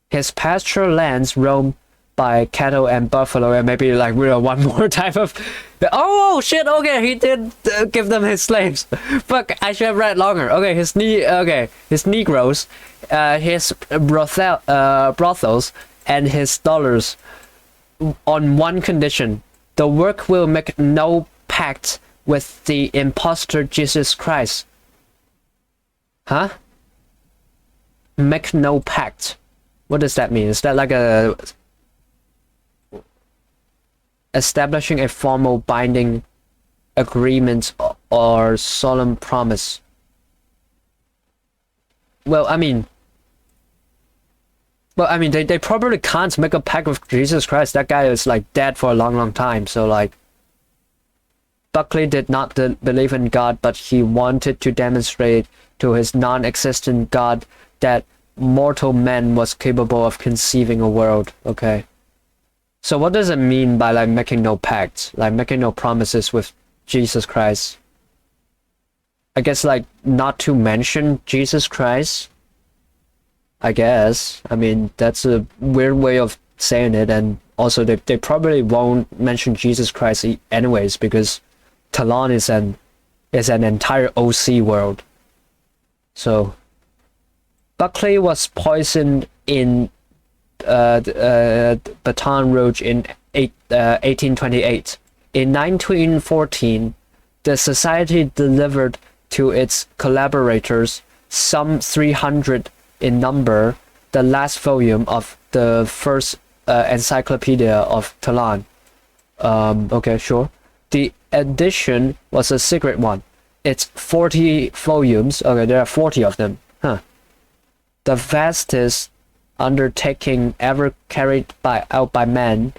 His pasture lands roamed by cattle and buffalo, and maybe like, you know, one more type of. Oh shit! Okay, he did give them his slaves. Fuck, I should have read longer. Okay, his Negroes, his brothels, and his dollars. On one condition: the work will make no pact with the impostor Jesus Christ. Huh? Make no pact. What does that mean? Is that like a establishing a formal binding agreement or solemn promise? Well, I mean, they probably can't make a pact with Jesus Christ. That guy is like dead for a long time. So like, Buckley did not believe in God, but he wanted to demonstrate to his non-existent God that mortal man was capable of conceiving a world. Okay. So what does it mean by like making no pacts, like making no promises with Jesus Christ? I guess like not to mention Jesus Christ. I guess. I mean, that's a weird way of saying it, and also they probably won't mention Jesus Christ anyways, because Tlön is an entire OC world. So Buckley was poisoned in Baton Rouge in 1828. In 1914, the society delivered to its collaborators, some 300 in number, the last volume of the first encyclopedia of Tlön. Okay, sure. The edition was a secret one. It's 40 volumes. Okay, there are 40 of them. Huh. The vastest undertaking ever carried out by man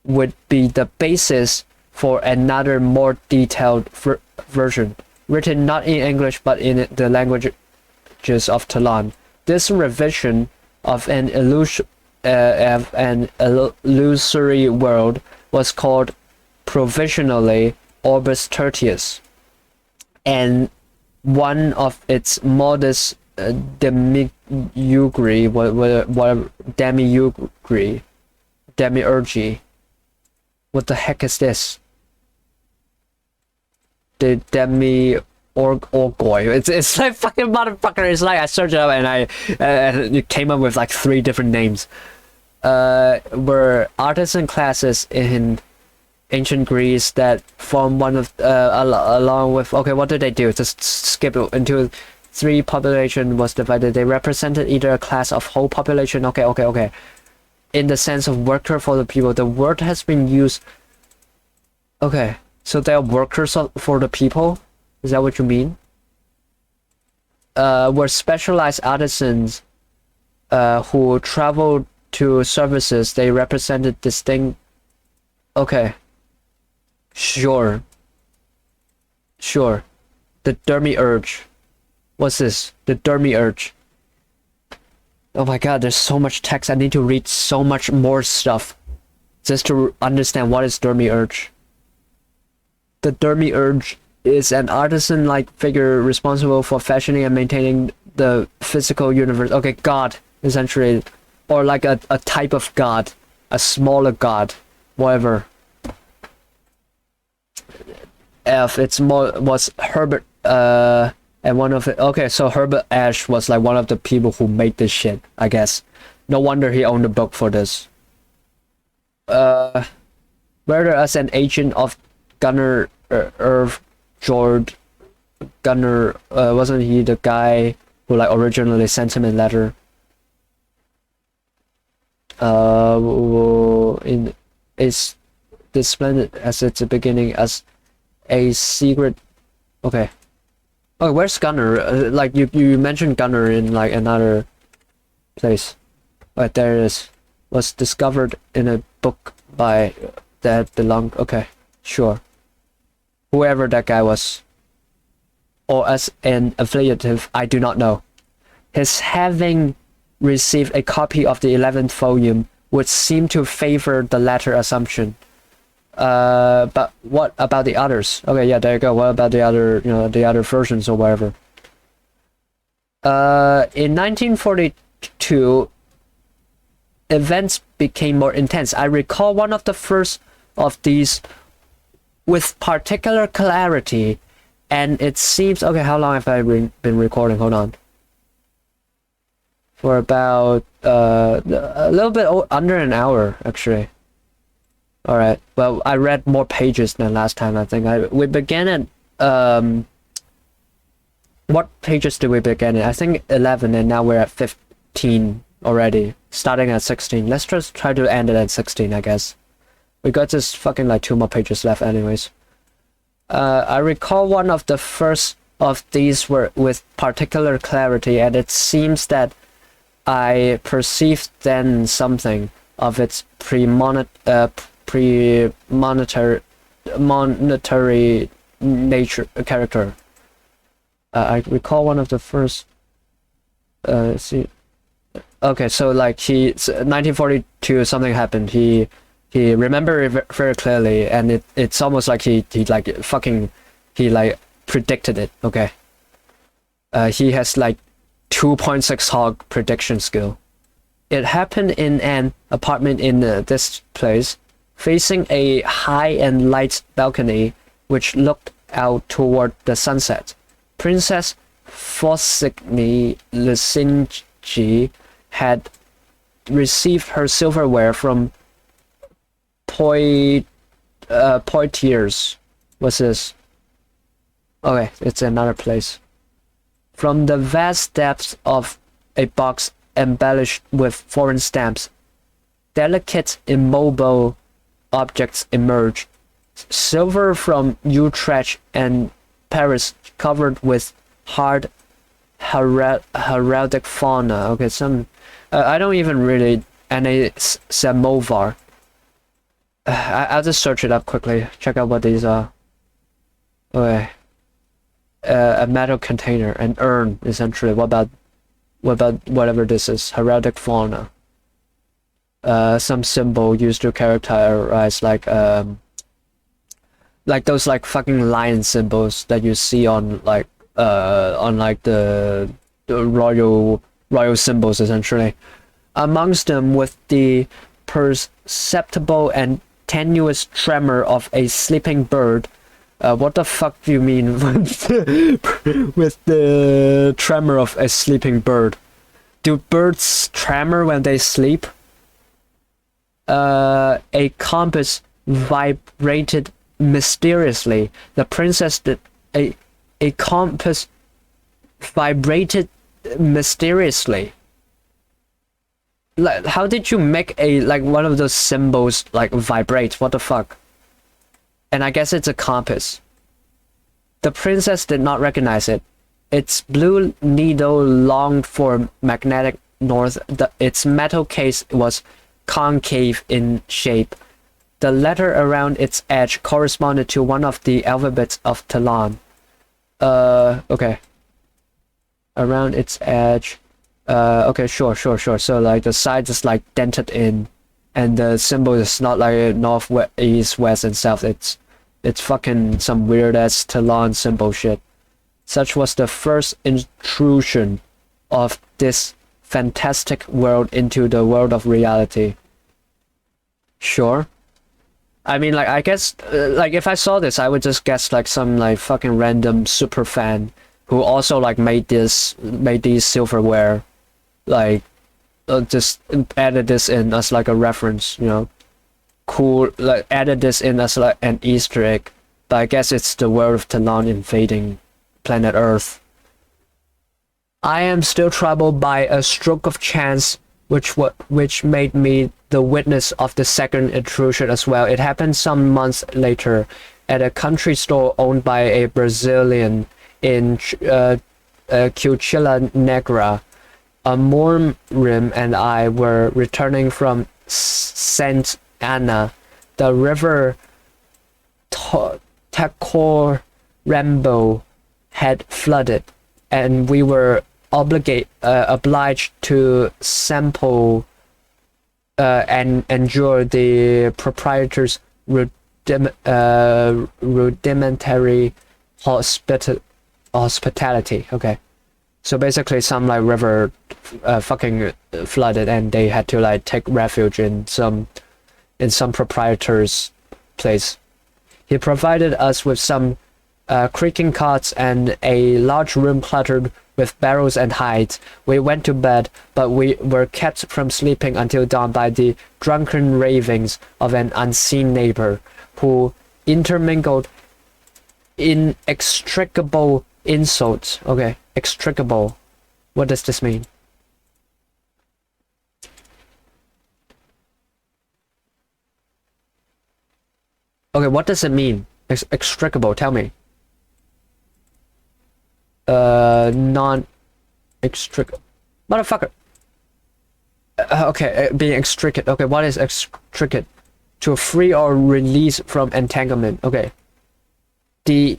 would be the basis for another more detailed version, written not in English but in the languages of Tlön. This revision of an illusory world was called provisionally Orbis Tertius, and one of its modest demiurgy, what the heck is this? The Orgoi. It's like fucking motherfucker. It's like I searched it up and it came up with like 3 different names. Were artisan classes in ancient Greece that form one of along with, okay, what did they do? Just skip it into 3 population was divided. They represented either a class of whole population. Okay. In the sense of worker for the people. The word has been used. Okay, so they are workers for the people. Is that what you mean? Were specialized artisans who traveled to services. They represented distinct. Okay. Sure. The demiurge. What's this? The demiurge. Oh my god, there's so much text. I need to read so much more stuff just to understand what is demiurge. The demiurge is an artisan-like figure responsible for fashioning and maintaining the physical universe. Okay, god, essentially. Or like a type of god. A smaller god. Whatever. F, it's more, was Herbert, and one of it. Okay, so Herbert Ashe was like one of the people who made this shit, I guess. No wonder he owned a book for this. Whether as an agent of Gunnar Irv George Gunnar, wasn't he the guy who like originally sent him a letter? In is displayed as at the beginning as a secret. Okay. Oh, where's Gunnar? Like you mentioned Gunnar in like another place. Right, there it is. Was discovered in a book by that belonged. Okay, sure. Whoever that guy was, or as an affiliative, I do not know. His having received a copy of the 11th volume would seem to favor the latter assumption. But what about the others? Okay, yeah, there you go. What about the other, the other versions or whatever? In 1942, events became more intense. I recall one of the first of these with particular clarity, and it seems... Okay, how long have I been recording? Hold on. For about a little bit under an hour, actually. Alright, well, I read more pages than last time, I think. We began at... what pages did we begin at? I think 11, and now we're at 15 already. Starting at 16. Let's just try to end it at 16, I guess. We got just fucking like 2 more pages left anyways. I recall one of the first of these were with particular clarity, and it seems that I perceived then something of its pre-monetary nature character. I recall one of the first. See. Okay, so like 1942, something happened. He remembered it very clearly, and it's almost like he predicted it. Okay. He has like 2.6 hog prediction skill. It happened in an apartment in this place, facing a high and light balcony which looked out toward the sunset. Princess Fosigny Lysingi had received her silverware from Poitiers. What's this? Okay, it's another place. From the vast depths of a box embellished with foreign stamps, delicate, immobile objects emerged. Silver from Utrecht and Paris, covered with hard heraldic fauna. Okay, some I don't even really. And a samovar. I'll just search it up quickly. Check out what these are. Okay. A metal container, an urn, essentially. What about whatever this is? Heraldic fauna. Some symbol used to characterize like those like fucking lion symbols that you see on like the royal symbols, essentially. Amongst them, with the perceptible and tenuous tremor of a sleeping bird. What the fuck do you mean with the tremor of a sleeping bird? Do birds tremor when they sleep? A compass vibrated mysteriously. The princess did a compass vibrated mysteriously. Like, how did you make a like one of those symbols like vibrate? What the fuck? And I guess it's a compass. The princess did not recognize it. Its blue needle longed for magnetic north. Its metal case was concave in shape. The letter around its edge corresponded to one of the alphabets of Tlön. Okay. Around its edge. Okay, sure. So like the side is like dented in, and the symbol is not like north, east, west, and south. It's fucking some weird ass Tlön symbol shit. Such was the first intrusion of this fantastic world into the world of reality. Sure. I mean, like, I guess, like, if I saw this, I would just guess, like, some, like, fucking random super fan who also, like, made these silverware, like, just added this in as, like, a reference, you know. Cool, like, added this in as, like, an Easter egg. But I guess it's the world of Tlön invading planet Earth. I am still troubled by a stroke of chance which made me the witness of the second intrusion as well. It happened some months later at a country store owned by a Brazilian in Cuchilla Negra. Mormrim and I were returning from Saint Anna. The river Tacorambo had flooded, and we were obliged to sample and endure the proprietor's rudimentary hospitality. Okay, so basically some like river fucking flooded, and they had to like take refuge in some proprietor's place. He provided us with some creaking cots and a large room cluttered with barrels and hides. We went to bed, but we were kept from sleeping until dawn by the drunken ravings of an unseen neighbor, who intermingled inextricable insults. Okay, extricable. What does this mean? Okay, what does it mean? Extricable, tell me. Non-extricable. Motherfucker. Okay, being extricate. Okay, what is extricate? To free or release from entanglement. Okay. The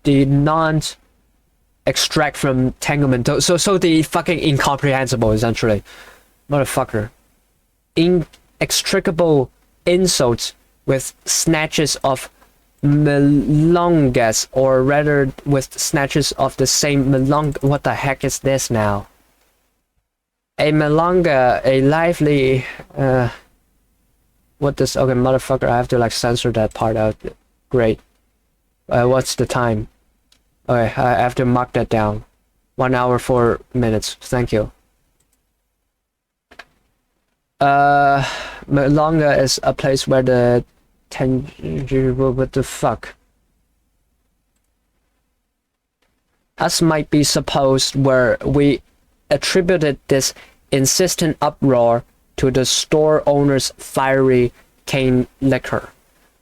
non-extract from entanglement. So the fucking incomprehensible, essentially. Motherfucker. Inextricable insults with snatches of milongas, or rather with snatches of the same milonga. What the heck is this now? A milonga, a lively what this? Okay, motherfucker, I have to like censor that part out. Great. What's the time? Okay, I have to mark that down. 1 hour 4 minutes. Thank you. Milonga is a place where the what the fuck? As might be supposed, where we attributed this insistent uproar to the store owner's fiery cane liquor.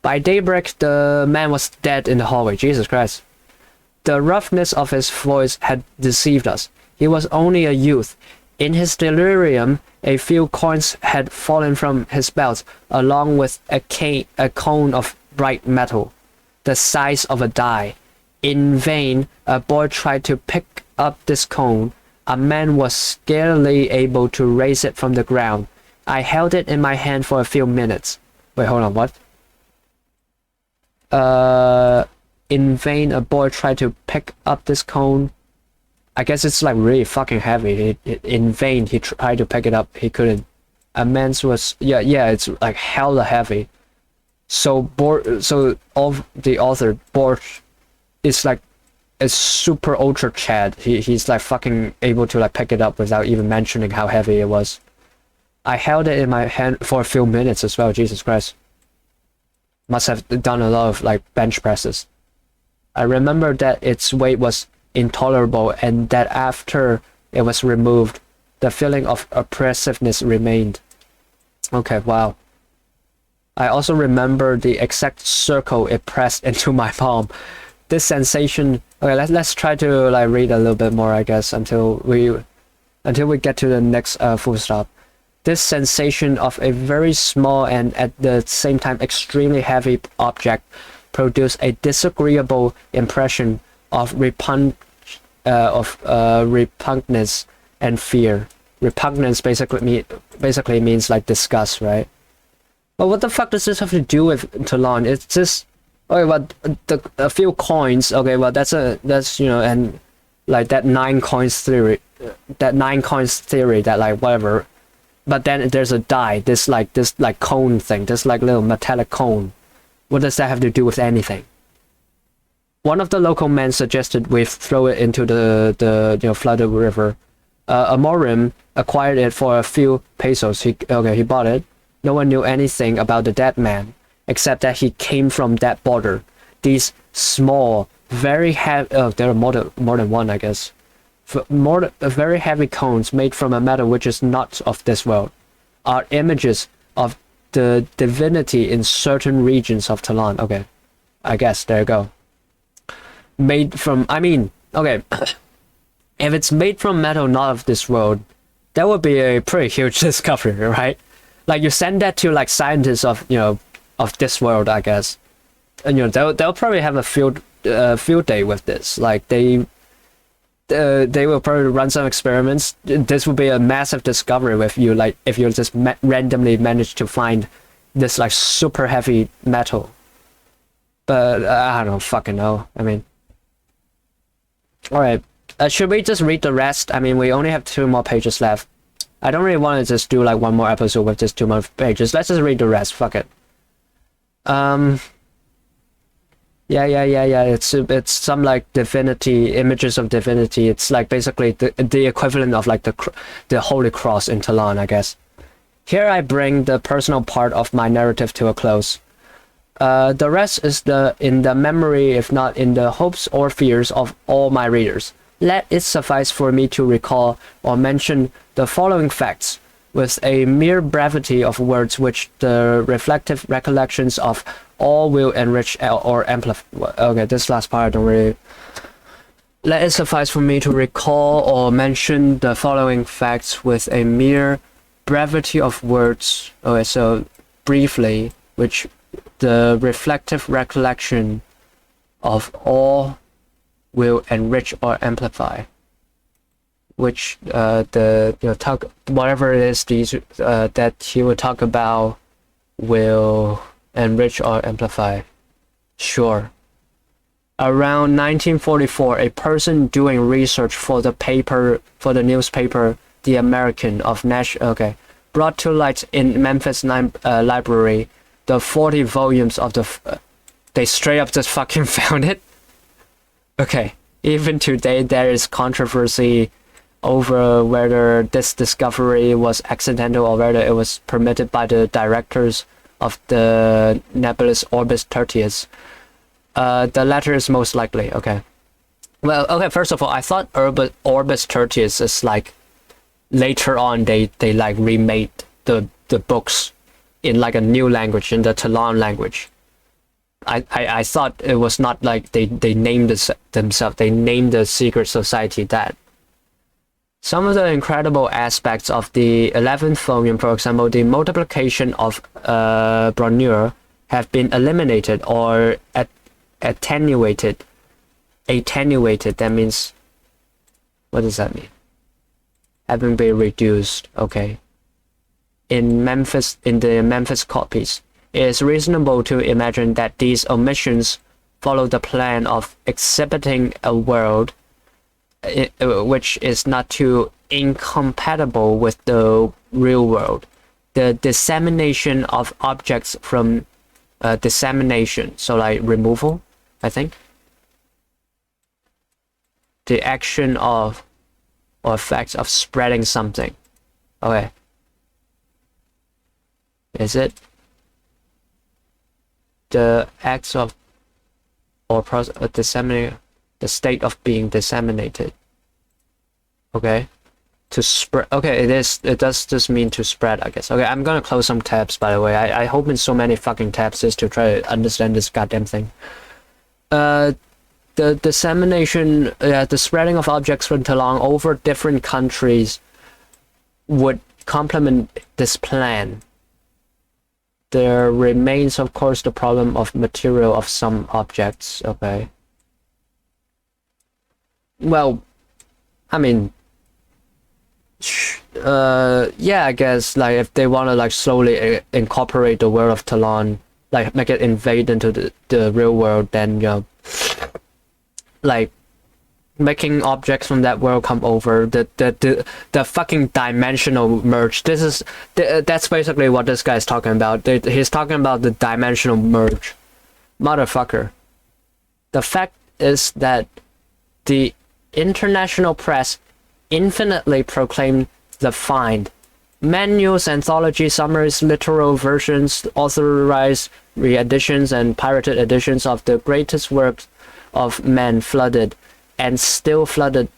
By daybreak, the man was dead in the hallway. Jesus Christ. The roughness of his voice had deceived us. He was only a youth, In his delirium, a few coins had fallen from his belt, along with a cone of bright metal, the size of a die. In vain, a boy tried to pick up this cone. A man was scarcely able to raise it from the ground. I held it in my hand for a few minutes. Wait, hold on, what? In vain, a boy tried to pick up this cone. I guess it's like really fucking heavy. In vain, he tried to pick it up. He couldn't. A man's was it's like hella heavy. So of the author Borch is like a super ultra Chad. He's like fucking able to like pick it up without even mentioning how heavy it was. I held it in my hand for a few minutes as well. Jesus Christ. Must have done a lot of like bench presses. I remember that its weight was intolerable and that after it was removed, the feeling of oppressiveness remained. Okay, wow. I also remember the exact circle it pressed into my palm. This sensation. Okay, let's try to like read a little bit more, I guess, until we get to the next full stop. This sensation of a very small and at the same time extremely heavy object produced a disagreeable impression of repugnance and fear. Repugnance basically means like disgust, right? But what the fuck does this have to do with Tlön? It's just okay. Well, a few coins. Okay, well that's and like that 9 coins theory. That like whatever. But then there's a die. This cone thing. This like little metallic cone. What does that have to do with anything? One of the local men suggested we throw it into the flooded river. Amorim acquired it for a few pesos. He bought it. No one knew anything about the dead man, except that he came from that border. These small, very heavy. There are more than one, I guess. Very heavy cones made from a metal which is not of this world, are images of the divinity in certain regions of Tlön. Okay, I guess there you go. Made from, okay, if it's made from metal not of this world, that would be a pretty huge discovery, right? Like you send that to like scientists of this world, I guess, and they'll probably have a field day with this. Like they will probably run some experiments. This would be a massive discovery if you just randomly manage to find this like super heavy metal. But I don't fucking know. Alright, should we just read the rest? We only have 2 more pages left. I don't really want to just do like one more episode with just 2 more pages. Let's just read the rest. Fuck it. Yeah. It's some like divinity, images of divinity. It's like basically the equivalent of like the Holy Cross in Tlön, I guess. Here I bring the personal part of my narrative to a close. The rest is in the memory, if not in the hopes or fears of all my readers. Let it suffice for me to recall or mention the following facts, with a mere brevity of words which the reflective recollections of all will enrich or amplify. Okay, this last part I don't really... Let it suffice for me to recall or mention the following facts with a mere brevity of words. Okay, so briefly, which the reflective recollection of all will enrich or amplify, which whatever it is that he will talk about will enrich or amplify. Sure. Around 1944, a person doing research for the newspaper The American of brought to light in Memphis library the 40 volumes of they straight up just fucking found it. Okay, even today there is controversy over whether this discovery was accidental or whether it was permitted by the directors of the nebulous Orbis Tertius. The latter is most likely. Okay. Well, okay, first of all, I thought Orbis Tertius is like later on they like remade the books in like a new language, in the Tlön language. I thought it was not like they named themselves, they named the secret society that. Some of the incredible aspects of the 11th volume, for example, the multiplication of Bronure, have been eliminated or attenuated. Attenuated, that means, what does that mean? Having been reduced, okay. In the Memphis copies, it is reasonable to imagine that these omissions follow the plan of exhibiting a world which is not too incompatible with the real world. The dissemination of objects from dissemination, so like removal, I think. The action of or effects of spreading something. Okay. Is it the acts of or process of disseminating, the state of being disseminated? Okay. To spread. Okay, it does just mean to spread, I guess. Okay, I'm gonna close some tabs, by the way. I opened so many fucking tabs just to try to understand this goddamn thing. The dissemination, the spreading of objects from Tlön over different countries would complement this plan. There remains, of course, the problem of material of some objects. Okay. Well, I mean, yeah, I guess like if they want to like slowly incorporate the world of Tlön, like make it invade into the real world, then you know, like making objects from that world come over, the fucking dimensional merge. That's basically what this guy's talking about. He's talking about the dimensional merge, motherfucker. The fact is that the international press infinitely proclaimed the find. Manuals, anthology summaries, literal versions, authorized re-editions, and pirated editions of the greatest works of man flooded and still flood the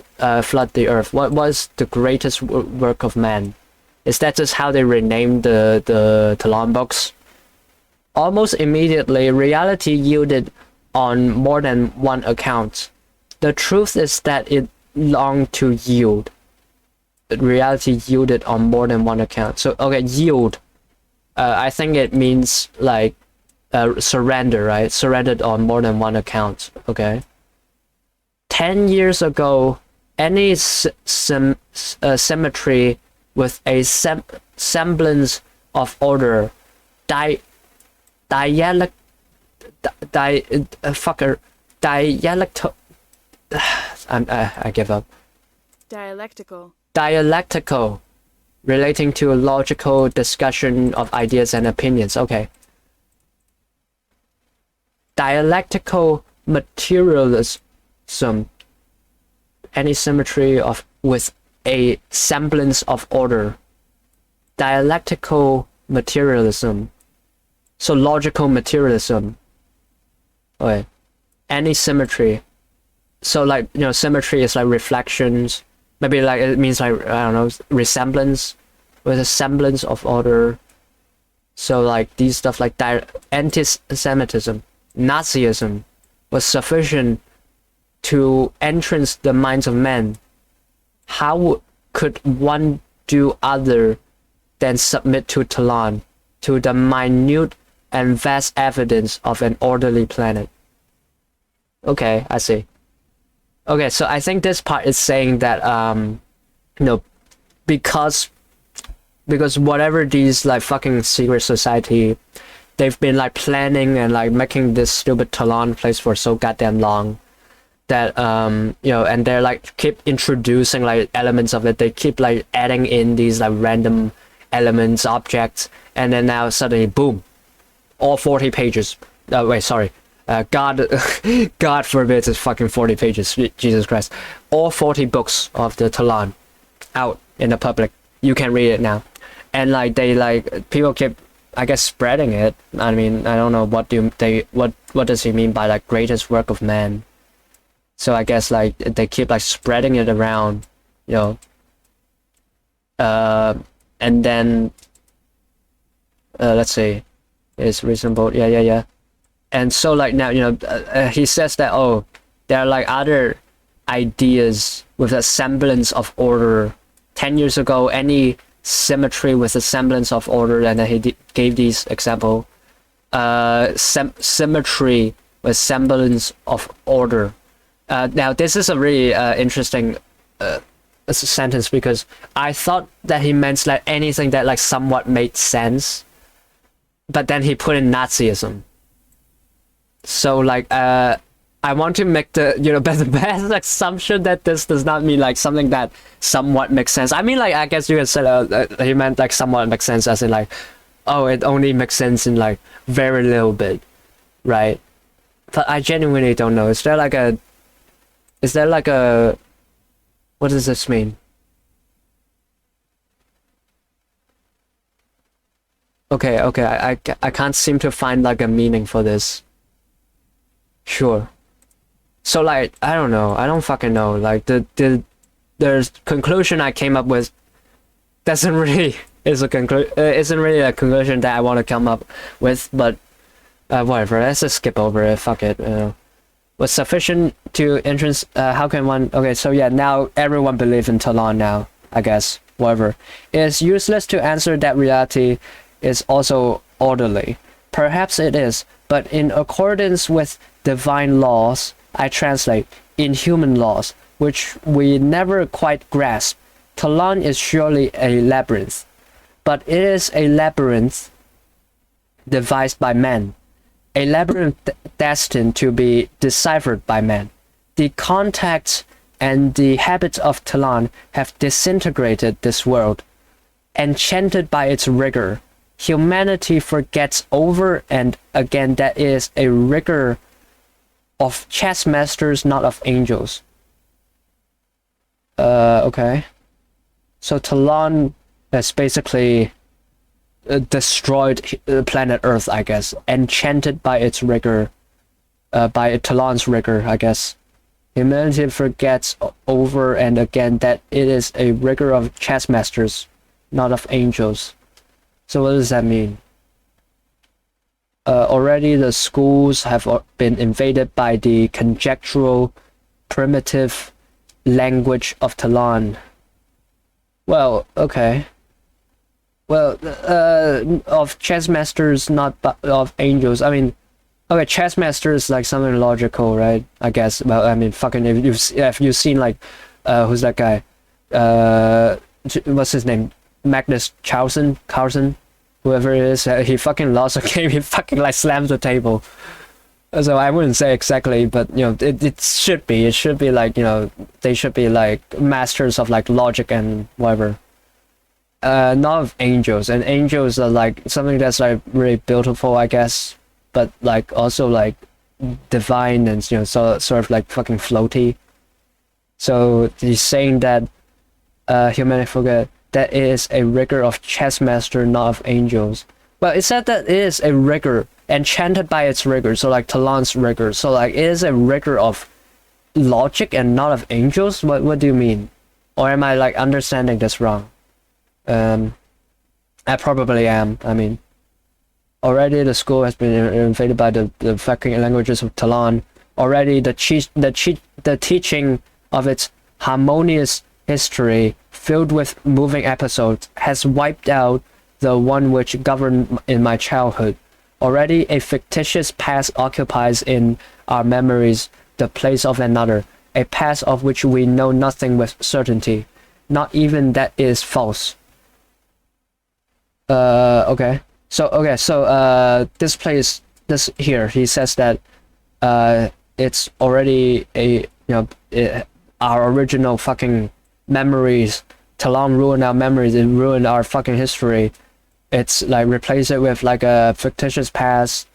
earth. What was the greatest work of man? Is that just how they renamed the Tlön books? Almost immediately, reality yielded on more than one account. The truth is that it longed to yield. Reality yielded on more than one account. So, okay, yield. I think it means like surrender, right? Surrendered on more than one account, okay? 10 years ago, any symmetry with a semblance of order, dialectical. I give up. Dialectical, relating to a logical discussion of ideas and opinions. Okay. Dialectical materialism, any symmetry of with a semblance of order. Dialectical materialism, so logical materialism. Okay. Any symmetry, so like, you know, symmetry is like reflections, maybe like it means like, I don't know, resemblance with a semblance of order. So like these stuff like anti-Semitism, Nazism was sufficient to entrance the minds of men. How could one do other than submit to Tlön, to the minute and vast evidence of an orderly planet? Okay, I see. Okay, so I think this part is saying that you know, because whatever these like fucking secret society, they've been like planning and like making this stupid Tlön place for so goddamn long that you know, and they're like keep introducing like elements of it. They keep like adding in these like random elements, objects, and then now suddenly boom, all 40 pages. Wait, sorry. God forbid it's fucking 40 pages. Jesus Christ. All 40 books of the Tlön out in the public. You can read it now. And like they like people keep, I guess, spreading it. I mean, I don't know what does he mean by like greatest work of man. So I guess like they keep like spreading it around, you know. And then let's see. It's reasonable. Yeah. And so like now, you know, he says that, oh, there are like other ideas with a semblance of order. 10 years ago, any symmetry with a semblance of order, and then he gave these example. Symmetry with semblance of order. Now, this is a really interesting sentence, because I thought that he meant like anything that like somewhat made sense, but then he put in Nazism. So like I want to make the the best assumption that this does not mean like something that somewhat makes sense. I mean, like, I guess you could say he meant like somewhat makes sense as in like, oh, it only makes sense in like very little bit, right? But I genuinely don't know. Is there like a what does this mean? Okay, I can't seem to find like a meaning for this. Sure. So like, I don't know. I don't fucking know. Like the conclusion I came up with doesn't really isn't really a conclusion that I want to come up with, but whatever. Let's just skip over it. Fuck it. Was sufficient to entrance. How can one? Okay, so yeah, now everyone believes in Tlön now, I guess. Whatever. It is useless to answer that reality is also orderly. Perhaps it is, but in accordance with divine laws, I translate, in human laws, which we never quite grasp. Tlön is surely a labyrinth, but it is a labyrinth devised by men, a labyrinth destined to be deciphered by men. The contacts and the habits of Tlön have disintegrated this world. Enchanted by its rigor, humanity forgets over and again that it is a rigor of chess masters, not of angels. Okay. So Tlön has basically destroyed planet Earth, I guess. Enchanted by its rigor, by Tlön's rigor, I guess. Humanity forgets over and again that it is a rigor of chess masters, not of angels. So what does that mean? Already the schools have been invaded by the conjectural, primitive language of Tlön. Well, okay. Well, of chess masters, not of angels. I mean, okay, chess master is like something logical, right? I guess. Well, I mean, fucking, if you've seen like, who's that guy? What's his name? Magnus Carlsen, whoever it is, he fucking lost a game. He fucking like slammed the table. So I wouldn't say exactly, but it should be. It should be like they should be like masters of like logic and whatever. Not of angels, and angels are like something that's like really beautiful, I guess, but like also like divine and sort of like fucking floaty. So he's saying that humanity forget that it is a rigor of chess master, not of angels. Well, it said that it is a rigor enchanted by its rigor, so like Tlön's rigor. So like it is a rigor of logic and not of angels. What do you mean? Or am I like understanding this wrong? I probably am. I mean, already the school has been invaded by the fucking languages of Tlön. Already the teaching of its harmonious history, filled with moving episodes, has wiped out the one which governed in my childhood. Already a fictitious past occupies in our memories the place of another, a past of which we know nothing with certainty, not even that it is false. Okay. So this place, this here, he says that it's already a our original fucking memories. Tlön ruined our memories. It ruined our fucking history. It's like replace it with like a fictitious past.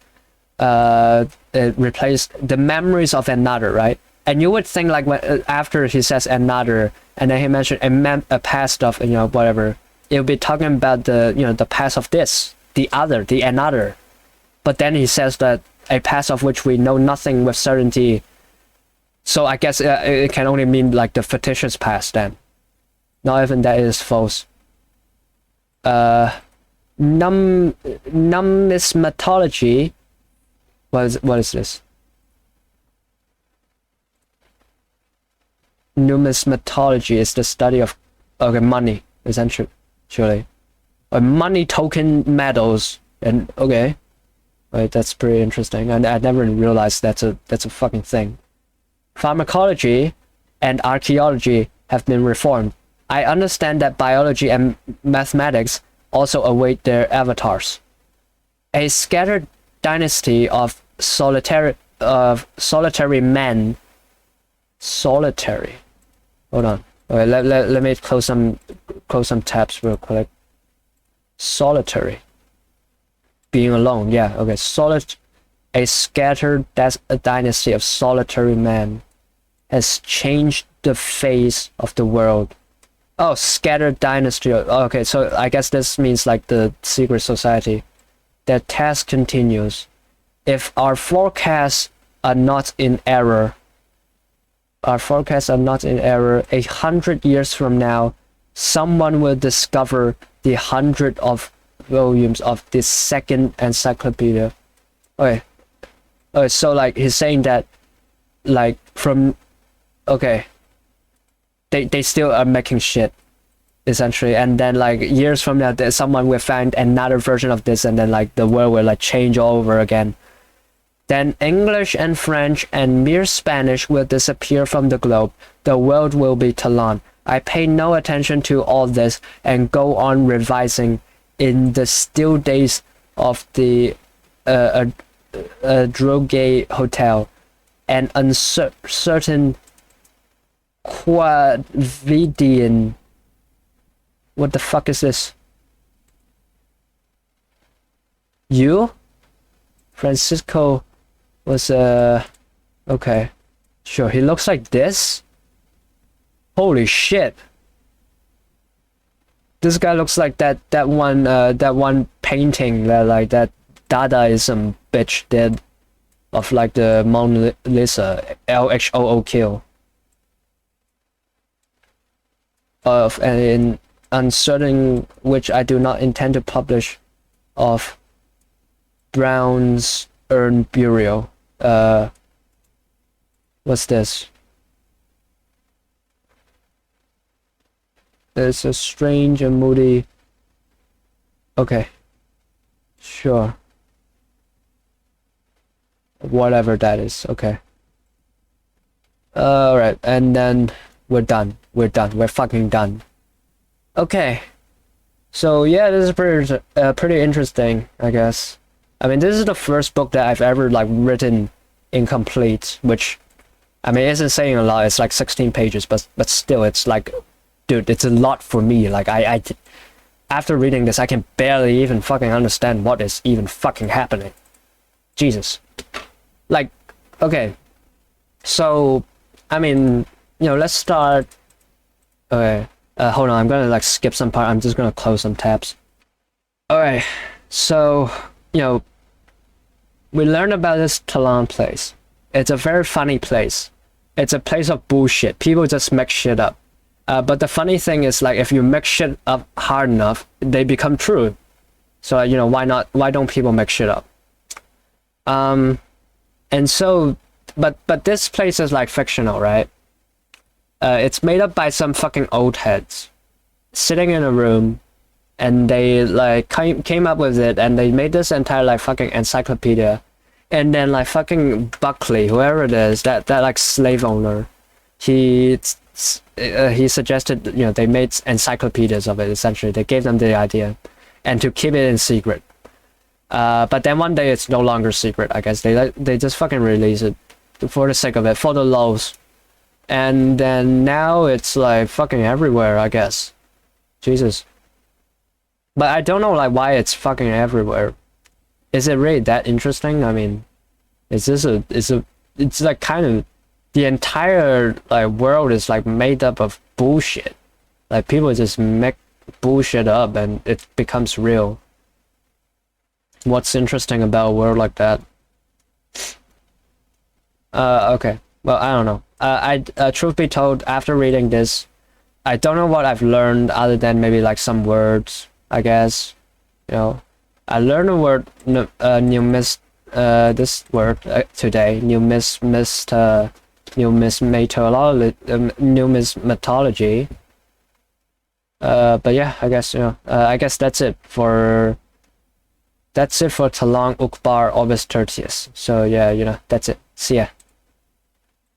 It replaced the memories of another, right? And you would think like when after he says another, and then he mentioned a past of whatever, it would be talking about the the past of this, the other, the another. But then he says that a past of which we know nothing with certainty. So I guess it can only mean like the fictitious past then. Not even that is false. Numismatology. What is this? numismatology is the study of money, essentially. Money token metals, and okay. Right, that's pretty interesting. And I never realized that's a fucking thing. Pharmacology and archaeology have been reformed. I understand that biology and mathematics also await their avatars. A scattered dynasty of solitary men. Solitary. Hold on. Okay, let me close some tabs real quick. Solitary. Being alone, yeah, okay. A scattered dynasty of solitary men has changed the face of the world. Oh, scattered dynasty. Okay, so I guess this means like the secret society. Their task continues. If our forecasts are not in error, 100 years from now, someone will discover the 100 of volumes of this second encyclopedia. Okay, so like he's saying that, like from, okay, they still are making shit, essentially, and then like years from now, someone will find another version of this, and then like the world will like change all over again. Then English and French and mere Spanish will disappear from the globe. The world will be Tlön. I pay no attention to all this and go on revising in the still days of the Droge Hotel, an uncertain Quavidian. What the fuck is this? You? Francisco was okay. Sure, he looks like this? Holy shit. This guy looks like that one painting that like that Dadaism bitch did of like the Mona Lisa, LHOOQ. Of an uncertain, which I do not intend to publish, of Brown's urn burial. What's this? There's a strange and moody. Okay. Sure. Whatever that is. Okay. Alright, and then we're done. We're fucking done. Okay. So yeah, this is pretty interesting, I guess. I mean, this is the first book that I've ever like written incomplete, which, I mean, isn't saying a lot. It's like 16 pages, but still, it's like, dude, it's a lot for me. Like I after reading this, I can barely even fucking understand what is even fucking happening. Jesus. Like, okay. So, I mean, you know, let's start. Okay. Hold on, I'm gonna like skip some part. I'm just gonna close some tabs. Alright, so, you know, we learned about this Tlön place. It's a very funny place. It's a place of bullshit. People just make shit up. But the funny thing is, like, if you make shit up hard enough, they become true. So, you know, why not? Why don't people make shit up? And so, but this place is like fictional, right? It's made up by some fucking old heads sitting in a room, and they like came up with it, and they made this entire like fucking encyclopedia. And then like fucking Buckley, whoever it is, that like slave owner, he suggested, you know, they made encyclopedias of it. Essentially, they gave them the idea, and to keep it in secret. But then one day it's no longer secret. I guess they just fucking release it for the sake of it, for the lols. And then now it's like fucking everywhere, I guess. Jesus. But I don't know like why it's fucking everywhere. Is it really that interesting? I mean, it's like kind of, the entire like world is like made up of bullshit. Like people just make bullshit up and it becomes real. What's interesting about a world like that? Okay. Well, I don't know. Truth be told, after reading this, I don't know what I've learned other than maybe like some words, I guess. You know, I learned a word, this word today, numismatology. But yeah, I guess I guess that's it for Tlön, Uqbar, Orbis, Tertius. So yeah, that's it. See ya.